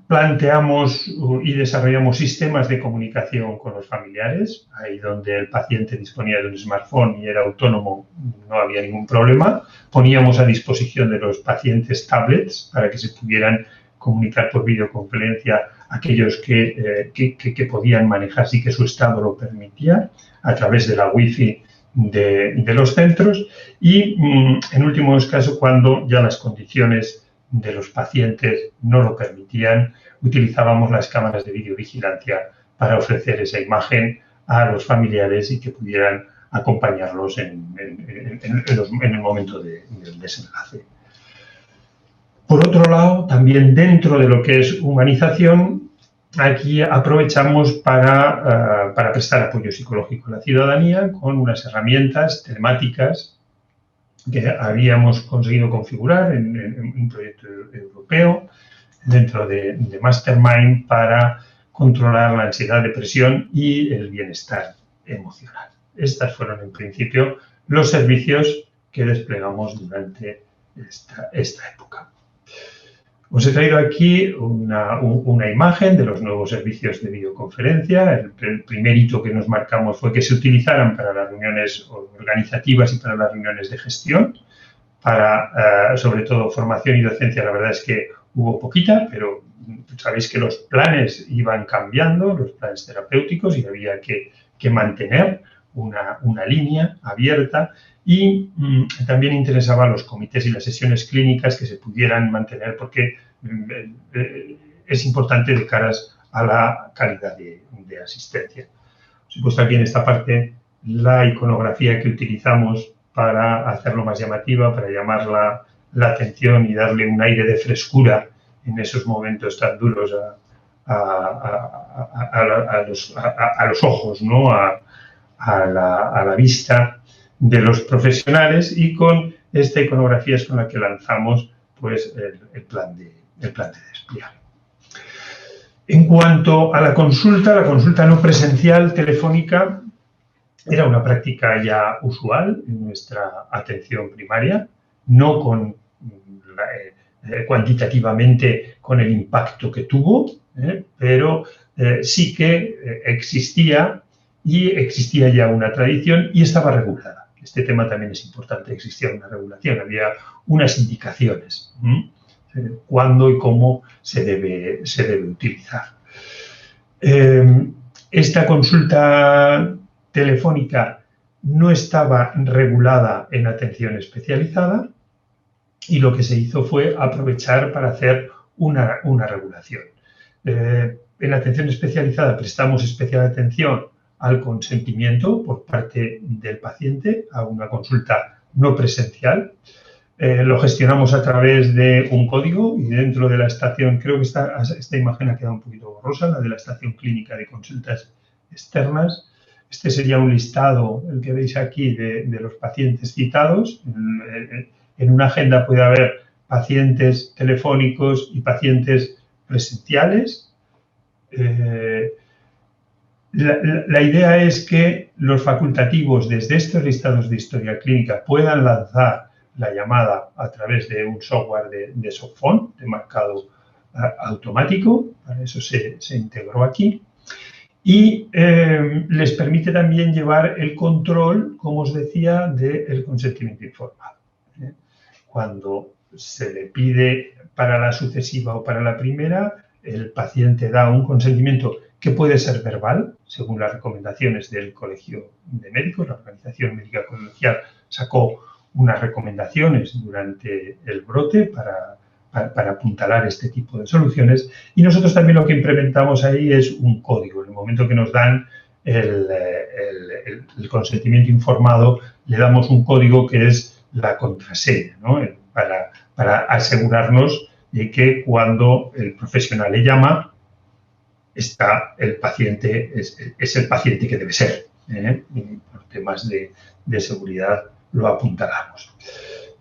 Planteamos y desarrollamos sistemas de comunicación con los familiares. Ahí donde el paciente disponía de un smartphone y era autónomo, no había ningún problema. Poníamos a disposición de los pacientes tablets para que se pudieran comunicar por videoconferencia aquellos que podían manejarse y que su estado lo permitía a través de la Wi-Fi de los centros y, en últimos casos, cuando ya las condiciones de los pacientes no lo permitían, utilizábamos las cámaras de videovigilancia para ofrecer esa imagen a los familiares y que pudieran acompañarlos en el momento del desenlace. Por otro lado, también dentro de lo que es humanización, aquí aprovechamos para prestar apoyo psicológico a la ciudadanía con unas herramientas telemáticas que habíamos conseguido configurar en un proyecto europeo dentro de Mastermind para controlar la ansiedad, depresión y el bienestar emocional. Estas fueron, en principio, los servicios que desplegamos durante esta época. Os he traído aquí una imagen de los nuevos servicios de videoconferencia. El primer hito que nos marcamos fue que se utilizaran para las reuniones organizativas y para las reuniones de gestión. Para, sobre todo, formación y docencia, la verdad es que hubo poquita, pero sabéis que los planes iban cambiando, los planes terapéuticos, y había que mantener una línea abierta. Y también interesaba a los comités y las sesiones clínicas que se pudieran mantener porque es importante de caras a la calidad de asistencia. Os he puesto aquí en esta parte la iconografía que utilizamos para hacerlo más llamativa, para llamar la atención y darle un aire de frescura en esos momentos tan duros a los ojos, ¿no? a la vista de los profesionales, y con esta iconografía es con la que lanzamos pues, el plan de despliegue. En cuanto a la consulta no presencial telefónica era una práctica ya usual en nuestra atención primaria, no cuantitativamente con el impacto que tuvo, pero sí que existía ya una tradición y estaba regulada. Este tema también es importante, existía una regulación, había unas indicaciones, cuándo y cómo se debe utilizar. Esta consulta telefónica no estaba regulada en atención especializada y lo que se hizo fue aprovechar para hacer una regulación. En atención especializada prestamos especial atención al consentimiento por parte del paciente a una consulta no presencial. Lo gestionamos a través de un código y dentro de la estación, creo que esta imagen ha quedado un poquito borrosa, la de la estación clínica de consultas externas. Este sería un listado, el que veis aquí, de los pacientes citados. En una agenda puede haber pacientes telefónicos y pacientes presenciales. La idea es que los facultativos desde estos listados de historia clínica puedan lanzar la llamada a través de un software de softphone, de marcado automático. Para eso se integró aquí. Y les permite también llevar el control, como os decía, del consentimiento informado. Cuando se le pide para la sucesiva o para la primera, el paciente da un consentimiento que puede ser verbal, según las recomendaciones del Colegio de Médicos. La Organización Médica Colegial sacó unas recomendaciones durante el brote para apuntalar este tipo de soluciones, y nosotros también lo que implementamos ahí es un código. En el momento que nos dan el consentimiento informado, le damos un código que es la contraseña, ¿no? Para asegurarnos de que cuando el profesional le llama, está el paciente, es el paciente que debe ser, y por temas de seguridad lo apuntalamos.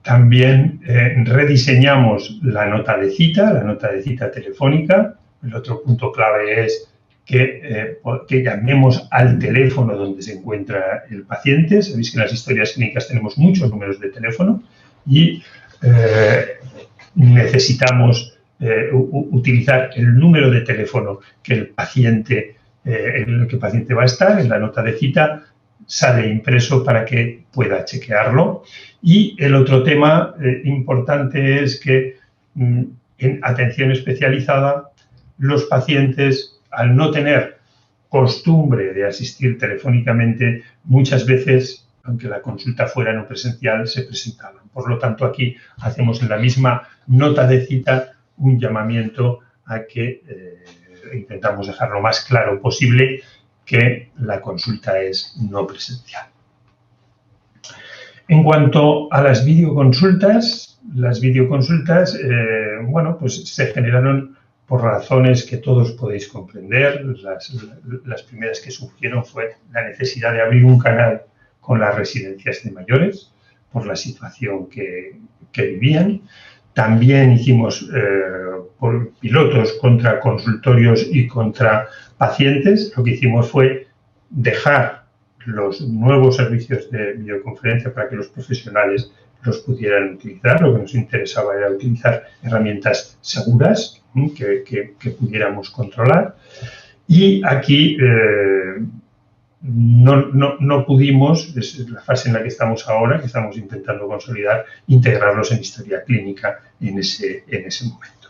También rediseñamos la nota de cita telefónica. El otro punto clave es que llamemos al teléfono donde se encuentra el paciente. Sabéis que en las historias clínicas tenemos muchos números de teléfono y necesitamos utilizar el número de teléfono en el que el paciente va a estar. En la nota de cita sale impreso para que pueda chequearlo. Y el otro tema importante es que en atención especializada los pacientes, al no tener costumbre de asistir telefónicamente, muchas veces, aunque la consulta fuera no presencial, se presentaban. Por lo tanto, aquí hacemos en la misma nota de cita un llamamiento a que intentamos dejar lo más claro posible que la consulta es no presencial. En cuanto a las videoconsultas, bueno, pues se generaron por razones que todos podéis comprender. Las primeras que surgieron fue la necesidad de abrir un canal con las residencias de mayores por la situación que vivían. También hicimos pilotos contra consultorios y contra pacientes. Lo que hicimos fue dejar los nuevos servicios de videoconferencia para que los profesionales los pudieran utilizar. Lo que nos interesaba era utilizar herramientas seguras que pudiéramos controlar. Y aquí no pudimos, es la fase en la que estamos ahora, que estamos intentando consolidar, integrarlos en historia clínica en ese momento.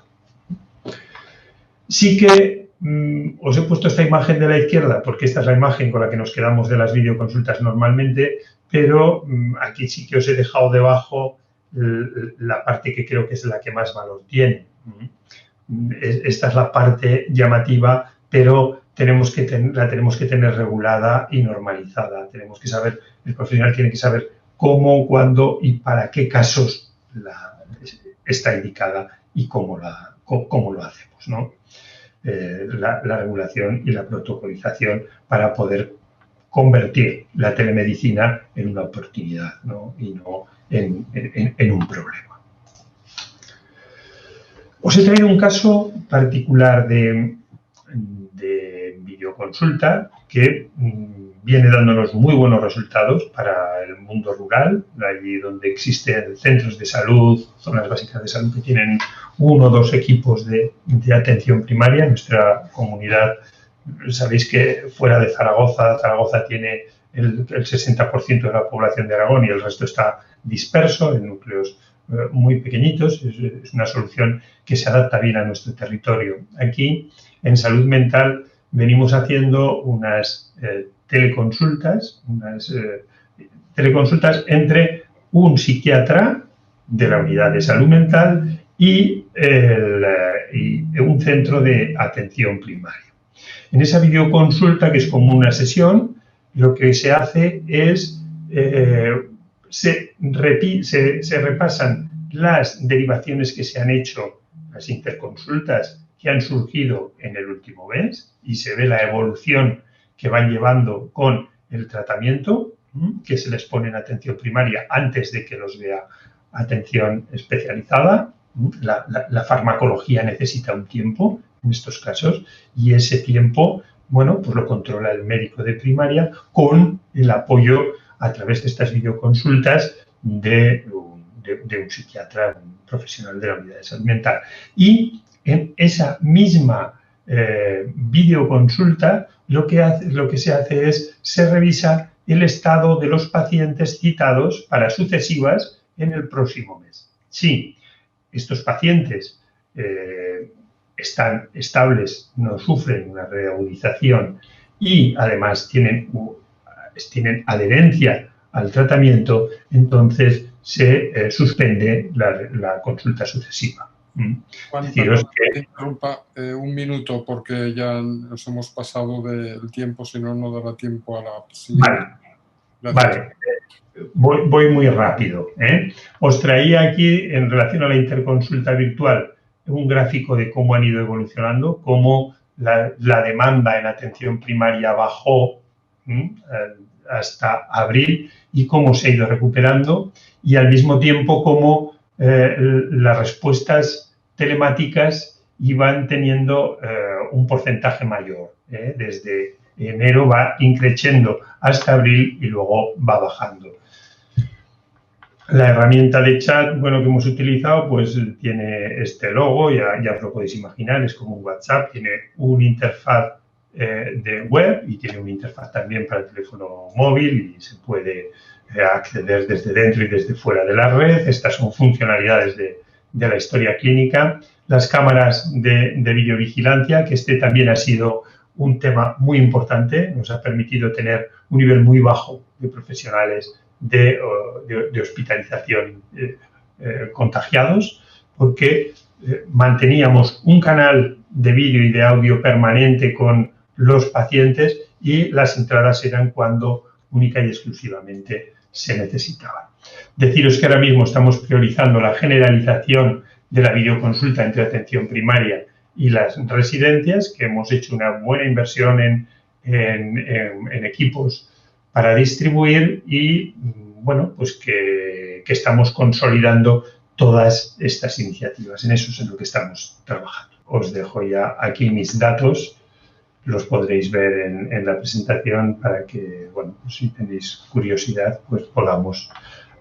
Sí que os he puesto esta imagen de la izquierda porque esta es la imagen con la que nos quedamos de las videoconsultas normalmente, pero aquí sí que os he dejado debajo la parte que creo que es la que más valor tiene. esta es la parte llamativa, pero la tenemos que tener regulada y normalizada. Tenemos que saber, el profesional tiene que saber cómo, cuándo y para qué casos está indicada y cómo lo hacemos, ¿no? La regulación y la protocolización para poder convertir la telemedicina en una oportunidad, ¿no? Y no en un problema. Os he traído un caso particular de videoconsulta que viene dándonos muy buenos resultados para el mundo rural, allí donde existen centros de salud, zonas básicas de salud que tienen 1 o 2 equipos de atención primaria. En nuestra comunidad, sabéis que fuera de Zaragoza tiene el 60% de la población de Aragón y el resto está disperso en núcleos muy pequeñitos. Es una solución que se adapta bien a nuestro territorio. Aquí, en salud mental, venimos haciendo unas teleconsultas entre un psiquiatra de la unidad de salud mental y un centro de atención primaria. En esa videoconsulta, que es como una sesión, lo que se hace es se repasan las derivaciones que se han hecho, las interconsultas que han surgido en el último mes, y se ve la evolución que van llevando con el tratamiento que se les pone en atención primaria antes de que los vea atención especializada. La farmacología necesita un tiempo en estos casos y ese tiempo, bueno, pues lo controla el médico de primaria con el apoyo a través de estas videoconsultas de un psiquiatra, un profesional de la unidad de salud mental. Y en esa misma videoconsulta lo que se hace es se revisa el estado de los pacientes citados para sucesivas en el próximo mes. Si estos pacientes están estables, no sufren una reagudización y además tienen adherencia al tratamiento, entonces se suspende la consulta sucesiva. Juan, perdón, que interrumpa un minuto porque ya nos hemos pasado del tiempo, si no, no dará tiempo a la siguiente. Vale. Voy muy rápido. Os traía aquí, en relación a la interconsulta virtual, un gráfico de cómo han ido evolucionando, cómo la demanda en atención primaria bajó hasta abril y cómo se ha ido recuperando, y al mismo tiempo cómo las respuestas telemáticas iban teniendo un porcentaje mayor. Desde enero va increciendo hasta abril y luego va bajando. La herramienta de chat, que hemos utilizado, pues tiene este logo, ya os lo podéis imaginar, es como un WhatsApp, tiene una interfaz de web y tiene una interfaz también para el teléfono móvil y se puede acceder desde dentro y desde fuera de la red. Estas son funcionalidades de la historia clínica. Las cámaras de videovigilancia, que este también ha sido un tema muy importante, nos ha permitido tener un nivel muy bajo de profesionales de hospitalización contagiados, porque manteníamos un canal de vídeo y de audio permanente con los pacientes y las entradas eran cuando única y exclusivamente se necesitaban. Deciros que ahora mismo estamos priorizando la generalización de la videoconsulta entre atención primaria y las residencias, que hemos hecho una buena inversión en equipos para distribuir y, pues que estamos consolidando todas estas iniciativas. En eso es en lo que estamos trabajando. Os dejo ya aquí mis datos, los podréis ver en la presentación para que, pues si tenéis curiosidad, pues podamos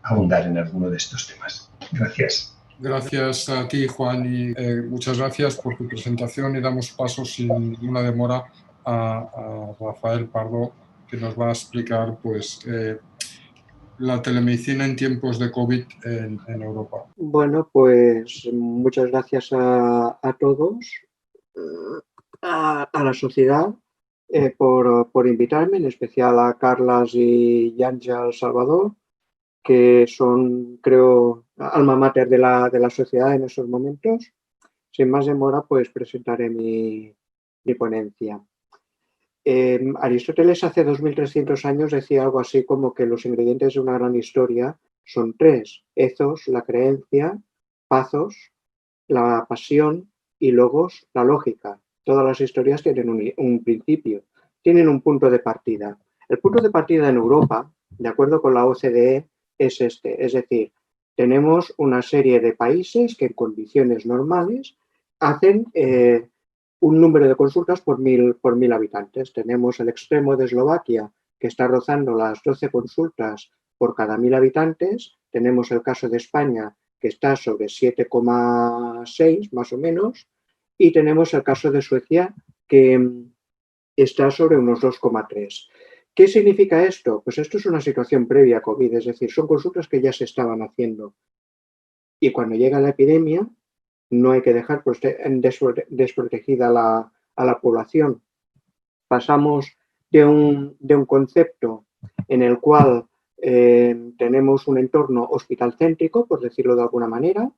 abundar en alguno de estos temas. Gracias. Gracias a ti, Juan, y muchas gracias por tu presentación, y damos paso sin ninguna demora a Rafael Pardo, que nos va a explicar pues la telemedicina en tiempos de COVID en Europa. Bueno, pues muchas gracias a todos, a la sociedad, por invitarme, en especial a Carlas y Àngel Salvador, que son, creo, alma mater de la sociedad en estos momentos. sin más demora, pues presentaré mi ponencia. Aristóteles hace 2300 años decía algo así como que los ingredientes de una gran historia son tres: ethos, la creencia; pathos, la pasión; y logos, la lógica. Todas las historias tienen un principio, tienen un punto de partida. El punto de partida en Europa, de acuerdo con la OCDE, es este, es decir, tenemos una serie de países que en condiciones normales hacen un número de consultas por mil habitantes. Tenemos el extremo de Eslovaquia, que está rozando las 12 consultas por cada 1000 habitantes. Tenemos el caso de España, que está sobre 7,6 más o menos, y tenemos el caso de Suecia, que está sobre unos 2,3. ¿Qué significa esto? Pues esto es una situación previa a COVID, es decir, son consultas que ya se estaban haciendo. Y cuando llega la epidemia, no hay que dejar desprotegida a la población. Pasamos de un concepto en el cual tenemos un entorno hospital-céntrico, por decirlo de alguna manera,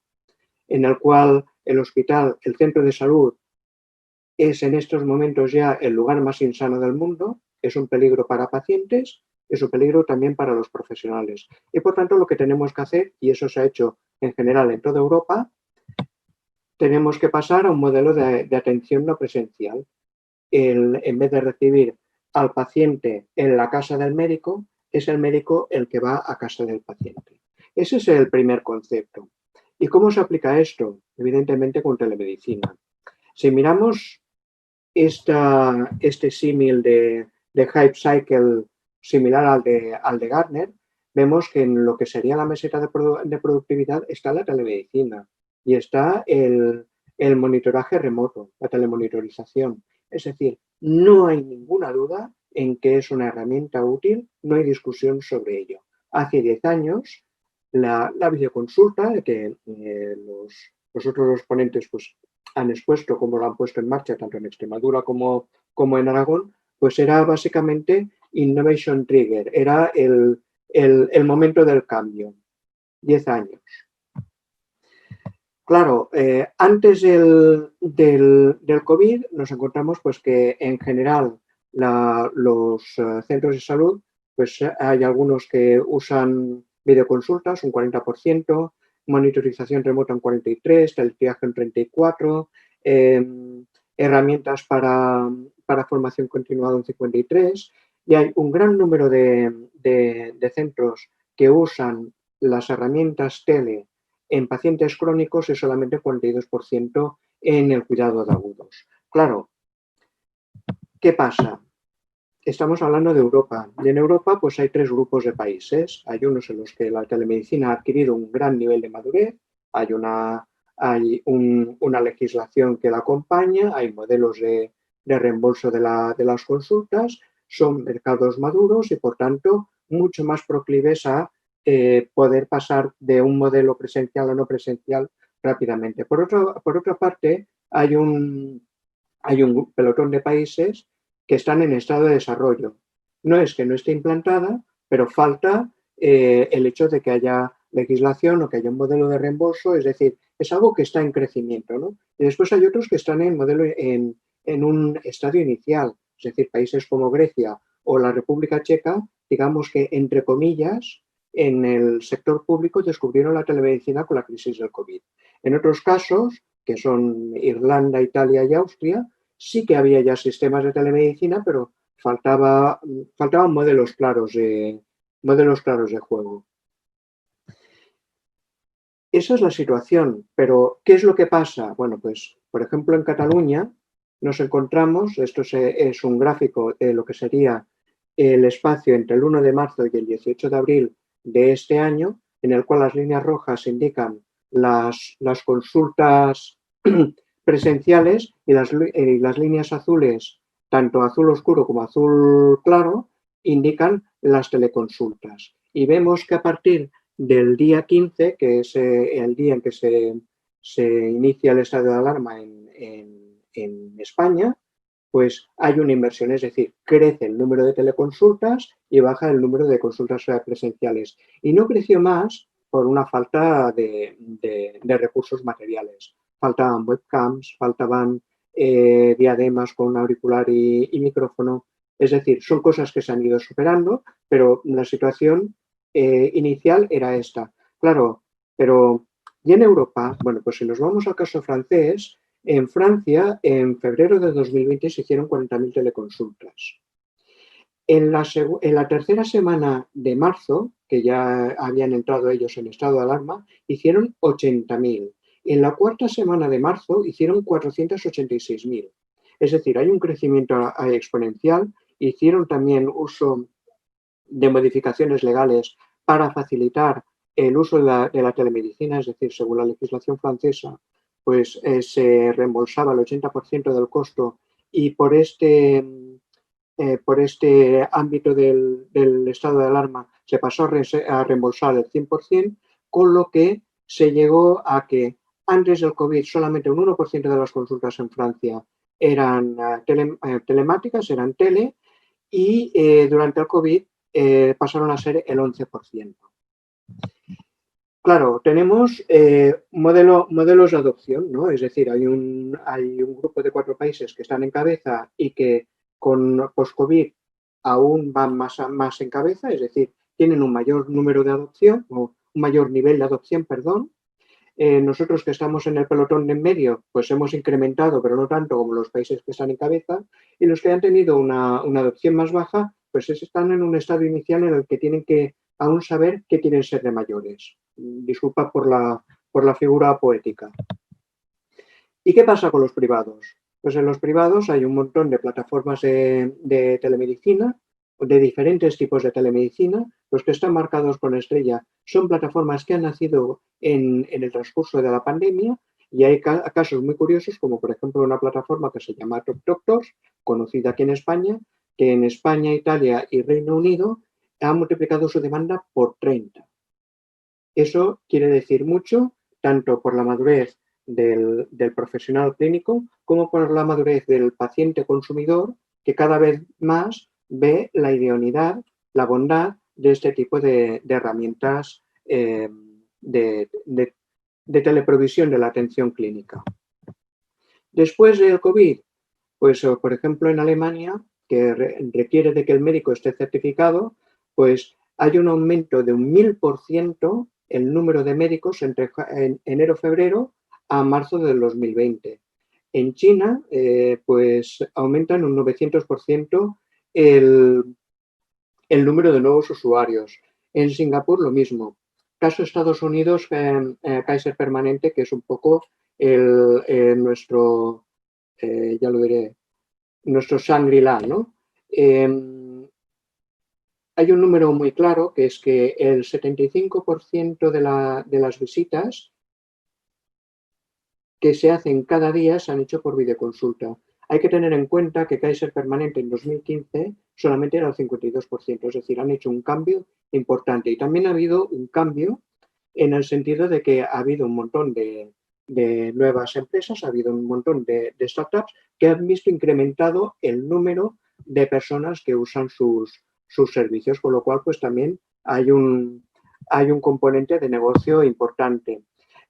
en el cual el hospital, el centro de salud, es en estos momentos ya el lugar más insano del mundo, es un peligro para pacientes, es un peligro también para los profesionales. Y por tanto lo que tenemos que hacer, y eso se ha hecho en general en toda Europa, tenemos que pasar a un modelo de atención no presencial. En vez de recibir al paciente en la casa del médico, es el médico el que va a casa del paciente. Ese es el primer concepto. ¿Y cómo se aplica esto? Evidentemente con telemedicina. Si miramos este símil de Hype Cycle similar al de Gartner, vemos que en lo que sería la meseta de productividad está la telemedicina y está el monitoraje remoto, la telemonitorización. Es decir, no hay ninguna duda en que es una herramienta útil, no hay discusión sobre ello. Hace 10 años, la videoconsulta, que los otros ponentes pues, han expuesto cómo lo han puesto en marcha tanto en Extremadura como en Aragón, pues era básicamente Innovation Trigger, era el momento del cambio. 10 años. Claro, antes del COVID nos encontramos pues que en general los centros de salud, pues hay algunos que usan videoconsultas, un 40%, monitorización remota un 43%, teletriaje un 34%, herramientas para formación continuada un 53%, y hay un gran número de centros que usan las herramientas tele en pacientes crónicos y solamente 42% en el cuidado de agudos. Claro, ¿qué pasa? Estamos hablando de Europa y en Europa pues hay tres grupos de países. Hay unos en los que la telemedicina ha adquirido un gran nivel de madurez, hay una legislación que la acompaña, hay modelos de reembolso de las consultas, son mercados maduros y por tanto mucho más proclives a poder pasar de un modelo presencial a no presencial rápidamente. Por otra parte, hay un pelotón de países que están en estado de desarrollo. No es que no esté implantada, pero falta el hecho de que haya legislación o que haya un modelo de reembolso, es decir, es algo que está en crecimiento, ¿no? Y después hay otros que están en un estadio inicial, es decir, países como Grecia o la República Checa, digamos que, entre comillas, en el sector público descubrieron la telemedicina con la crisis del COVID. En otros casos, que son Irlanda, Italia y Austria, sí que había ya sistemas de telemedicina, pero faltaban modelos claros de juego. Esa es la situación, pero ¿qué es lo que pasa? Bueno, pues, por ejemplo, en Cataluña nos encontramos, esto es un gráfico de lo que sería el espacio entre el 1 de marzo y el 18 de abril de este año, en el cual las líneas rojas indican las consultas presenciales y las líneas azules, tanto azul oscuro como azul claro, indican las teleconsultas. Y vemos que a partir del día 15, que es el día en que se inicia el estado de alarma en España, pues hay una inversión, es decir, crece el número de teleconsultas y baja el número de consultas presenciales. Y no creció más por una falta de recursos materiales. faltaban webcams, faltaban diademas con auricular y micrófono. Es decir, son cosas que se han ido superando, pero la situación inicial era esta. Claro, pero y en Europa, bueno, pues si nos vamos al caso francés, en Francia, en febrero de 2020 se hicieron 40.000 teleconsultas. En la tercera semana de marzo, que ya habían entrado ellos en estado de alarma, hicieron 80.000. En la cuarta semana de marzo hicieron 486.000. Es decir, hay un crecimiento exponencial. Hicieron también uso de modificaciones legales para facilitar el uso de la telemedicina, es decir, según la legislación francesa, pues se reembolsaba el 80% del costo y por este ámbito del estado de alarma se pasó a reembolsar el 100%, con lo que se llegó a que antes del COVID solamente un 1% de las consultas en Francia eran telemáticas, eran tele, y durante el COVID pasaron a ser el 11%. Claro, tenemos modelos de adopción, ¿no? Es decir, hay un grupo de 4 países que están en cabeza y que con post-COVID aún van más en cabeza, es decir, tienen un mayor número de adopción, o un mayor nivel de adopción, perdón. Nosotros que estamos en el pelotón de en medio, pues hemos incrementado, pero no tanto como los países que están en cabeza, y los que han tenido una adopción más baja, pues están en un estado inicial en el que tienen que aún saber qué quieren ser de mayores. Disculpa por la figura poética. ¿Y qué pasa con los privados? Pues en los privados hay un montón de plataformas de telemedicina, de diferentes tipos de telemedicina. Los que están marcados con estrella son plataformas que han nacido en el transcurso de la pandemia, y hay casos muy curiosos, como por ejemplo una plataforma que se llama Top Doctors, conocida aquí en España, que en España, Italia y Reino Unido ha multiplicado su demanda por 30. Eso quiere decir mucho, tanto por la madurez del profesional clínico como por la madurez del paciente consumidor, que cada vez más ve la idoneidad, la bondad de este tipo de herramientas de teleprovisión de la atención clínica. Después del COVID, pues por ejemplo en Alemania, que requiere de que el médico esté certificado, pues hay un aumento de un 1000% el número de médicos entre enero-febrero a marzo del 2020. En China, pues aumenta en un 900% el número de nuevos usuarios. En Singapur, lo mismo. Caso Estados Unidos, Kaiser Permanente, que es un poco nuestro, ya lo diré, nuestro Shangri-La, ¿no? Hay un número muy claro, que es que el 75% de las visitas que se hacen cada día se han hecho por videoconsulta. Hay que tener en cuenta que Kaiser Permanente en 2015 solamente era el 52%, es decir, han hecho un cambio importante. Y también ha habido un cambio en el sentido de que ha habido un montón de nuevas empresas, ha habido un montón de startups que han visto incrementado el número de personas que usan sus servicios, con lo cual pues también hay un componente de negocio importante.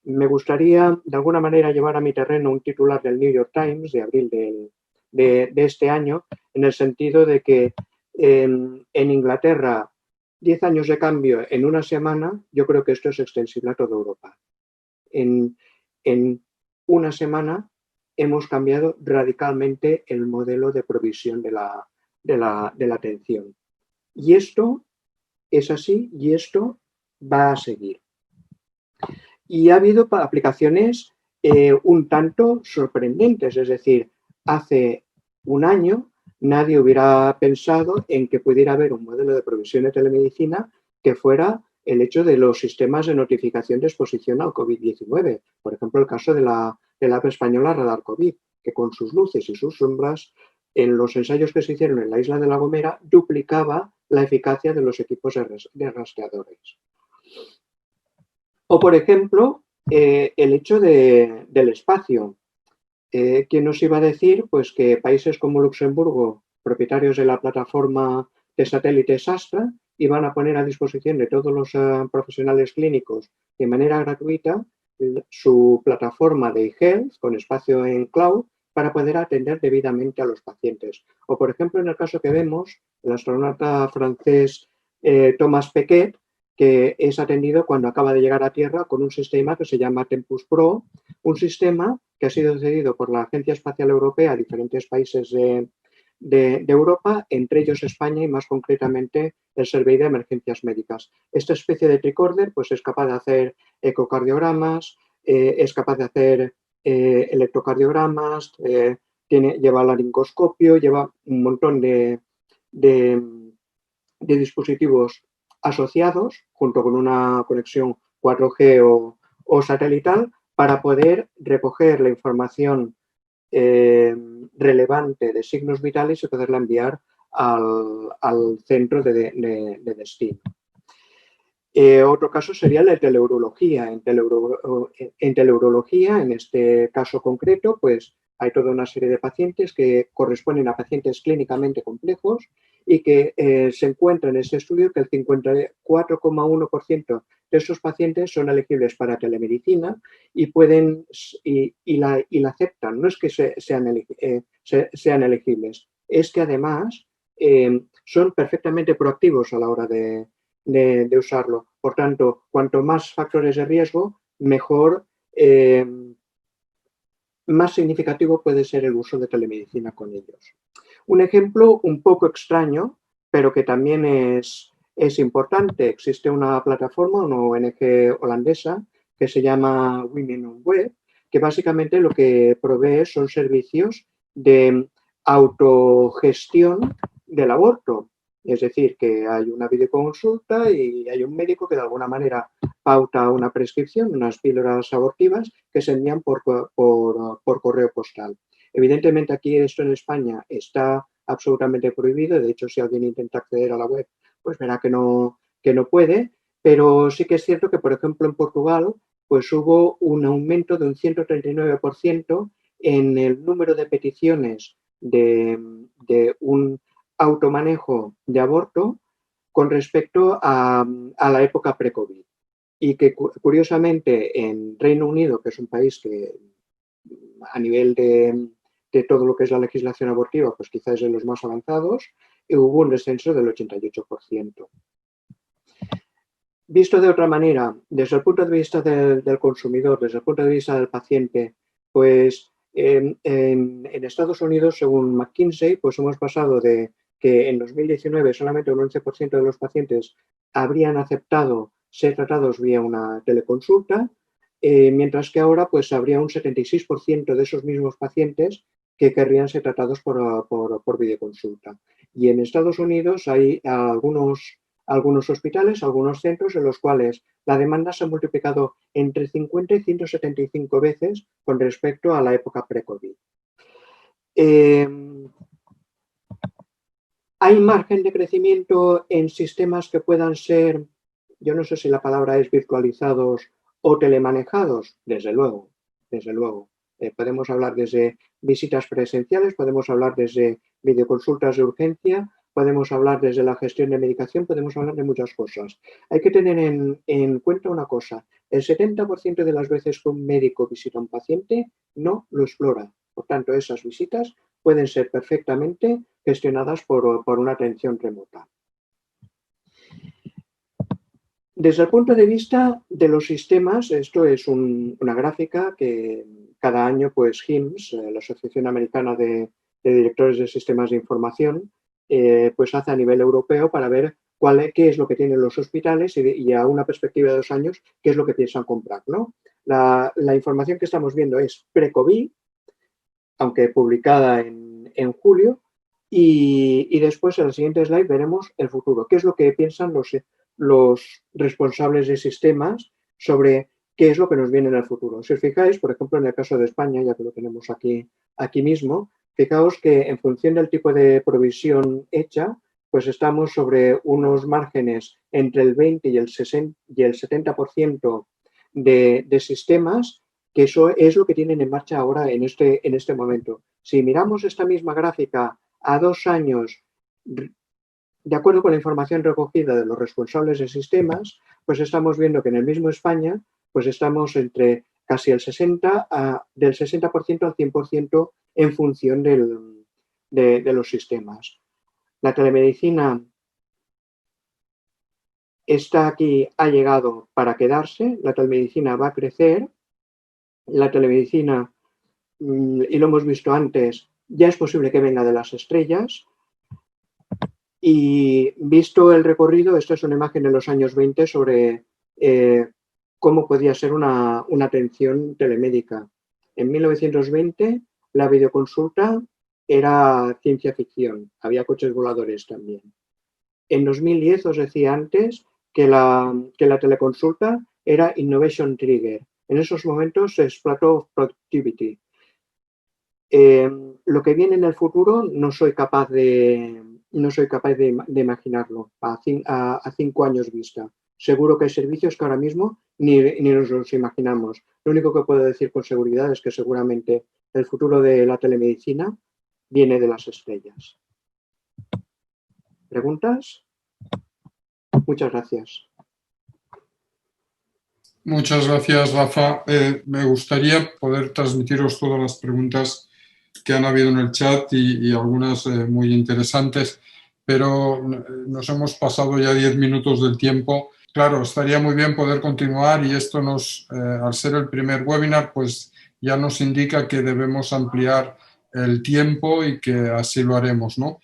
Me gustaría de alguna manera llevar a mi terreno un titular del New York Times de abril de este año, en el sentido de que en Inglaterra 10 años de cambio en una semana, yo creo que esto es extensible a toda Europa. En una semana hemos cambiado radicalmente el modelo de provisión de la atención. Y esto es así y esto va a seguir. Y ha habido aplicaciones un tanto sorprendentes, es decir, hace un año nadie hubiera pensado en que pudiera haber un modelo de provisión de telemedicina que fuera el hecho de los sistemas de notificación de exposición al COVID-19. Por ejemplo, el caso de la app española Radar COVID, que con sus luces y sus sombras, en los ensayos que se hicieron en la isla de La Gomera, duplicaba la eficacia de los equipos de rastreadores. O, por ejemplo, el hecho del espacio. ¿Quién nos iba a decir pues, que países como Luxemburgo, propietarios de la plataforma de satélites Astra, iban a poner a disposición de todos los profesionales clínicos de manera gratuita su plataforma de eHealth con espacio en cloud para poder atender debidamente a los pacientes. O, por ejemplo, en el caso que vemos, el astronauta francés Thomas Pesquet, que es atendido cuando acaba de llegar a Tierra con un sistema que se llama Tempus Pro, un sistema que ha sido cedido por la Agencia Espacial Europea a diferentes países de Europa, entre ellos España y más concretamente el Servei de Emergencias Médicas. Esta especie de tricorder pues, es capaz de hacer ecocardiogramas, es capaz de hacer electrocardiogramas, lleva laringoscopio, lleva un montón de dispositivos asociados junto con una conexión 4G o satelital para poder recoger la información relevante de signos vitales y poderla enviar al centro de destino. Otro caso sería la teleurología. En teleurología, en este caso concreto, pues hay toda una serie de pacientes que corresponden a pacientes clínicamente complejos y que se encuentra en ese estudio que el 54,1% de estos pacientes son elegibles para telemedicina y pueden y la aceptan. No es que sean elegibles, es que además son perfectamente proactivos a la hora de usarlo. Por tanto, cuanto más factores de riesgo, mejor, más significativo puede ser el uso de telemedicina con ellos. Un ejemplo un poco extraño, pero que también es importante. Existe una plataforma, una ONG holandesa, que se llama Women on Web, que básicamente lo que provee son servicios de autogestión del aborto. Es decir, que hay una videoconsulta y hay un médico que de alguna manera pauta una prescripción, unas píldoras abortivas que se envían por correo postal. Evidentemente aquí esto en España está absolutamente prohibido. De hecho, si alguien intenta acceder a la web, pues verá que no puede. Pero sí que es cierto que, por ejemplo, en Portugal, pues hubo un aumento de un 139% en el número de peticiones de un automanejo de aborto con respecto a la época pre-COVID. Y que curiosamente en Reino Unido, que es un país que a nivel de todo lo que es la legislación abortiva, pues quizás es de los más avanzados, hubo un descenso del 88%. Visto de otra manera, desde el punto de vista del consumidor, desde el punto de vista del paciente, pues en Estados Unidos, según McKinsey, pues hemos pasado de que en 2019 solamente un 11% de los pacientes habrían aceptado ser tratados vía una teleconsulta, mientras que ahora pues habría un 76% de esos mismos pacientes que querrían ser tratados por videoconsulta. Y en Estados Unidos hay algunos hospitales, algunos centros en los cuales la demanda se ha multiplicado entre 50 y 175 veces con respecto a la época pre-COVID. ¿Hay margen de crecimiento en sistemas que puedan ser, yo no sé si la palabra es virtualizados o telemanejados? Desde luego, desde luego. Podemos hablar desde visitas presenciales, podemos hablar desde videoconsultas de urgencia, podemos hablar desde la gestión de medicación, podemos hablar de muchas cosas. Hay que tener en cuenta una cosa, el 70% de las veces que un médico visita a un paciente no lo explora. Por tanto, esas visitas pueden ser perfectamente gestionadas por una atención remota. Desde el punto de vista de los sistemas, esto es una gráfica que cada año pues HIMSS, la Asociación Americana de Directores de Sistemas de Información, pues hace a nivel europeo para ver qué es lo que tienen los hospitales y a una perspectiva de 2 años qué es lo que piensan comprar, ¿no? La información que estamos viendo es pre-COVID, aunque publicada en julio, y después en el siguiente slide veremos el futuro. ¿Qué es lo que piensan los responsables de sistemas sobre qué es lo que nos viene en el futuro? Si os fijáis, por ejemplo, en el caso de España, ya que lo tenemos aquí mismo, fijaos que en función del tipo de provisión hecha, pues estamos sobre unos márgenes entre el 20 y el 70% de sistemas, que eso es lo que tienen en marcha ahora en este momento. Si miramos esta misma gráfica a 2 años, de acuerdo con la información recogida de los responsables de sistemas, pues estamos viendo que en el mismo España, pues estamos entre casi el 60%, del 60% al 100% en función de los sistemas. La telemedicina está aquí, ha llegado para quedarse, la telemedicina va a crecer, la telemedicina, y lo hemos visto antes, ya es posible que venga de las estrellas. Y visto el recorrido, esta es una imagen de los años 20 sobre cómo podía ser una atención telemédica. En 1920 la videoconsulta era ciencia ficción, había coches voladores también. En 2010 os decía antes que la teleconsulta era Innovation Trigger. En esos momentos es Plateau of Productivity. Lo que viene en el futuro no soy capaz de imaginarlo a 5 años vista. Seguro que hay servicios que ahora mismo ni nos los imaginamos. Lo único que puedo decir con seguridad es que seguramente el futuro de la telemedicina viene de las estrellas. ¿Preguntas? Muchas gracias. Muchas gracias, Rafa. Me gustaría poder transmitiros todas las preguntas que han habido en el chat y algunas muy interesantes, pero nos hemos pasado ya 10 minutos del tiempo. Claro, estaría muy bien poder continuar y esto al ser el primer webinar, pues ya nos indica que debemos ampliar el tiempo y que así lo haremos, ¿no?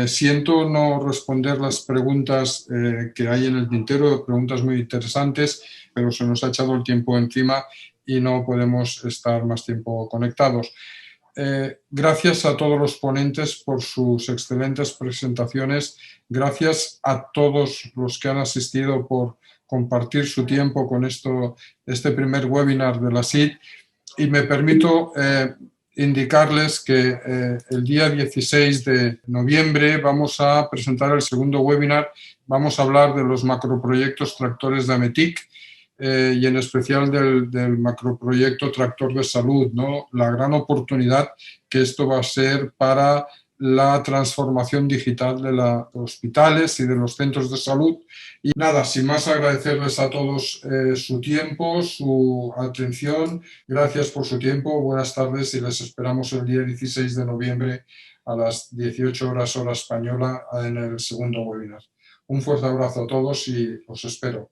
Siento no responder las preguntas que hay en el tintero, preguntas muy interesantes, pero se nos ha echado el tiempo encima y no podemos estar más tiempo conectados. Gracias a todos los ponentes por sus excelentes presentaciones. Gracias a todos los que han asistido por compartir su tiempo con este primer webinar de la SIT. Y me permito indicarles que el día 16 de noviembre vamos a presentar el segundo webinar. Vamos a hablar de los macroproyectos tractores de AMETIC y en especial del macroproyecto Tractor de Salud, ¿no? La gran oportunidad que esto va a ser para la transformación digital de los hospitales y de los centros de salud. Y nada, sin más agradecerles a todos su tiempo, su atención. Gracias por su tiempo, buenas tardes y les esperamos el día 16 de noviembre a las 18 horas hora española en el segundo webinar. Un fuerte abrazo a todos y os espero.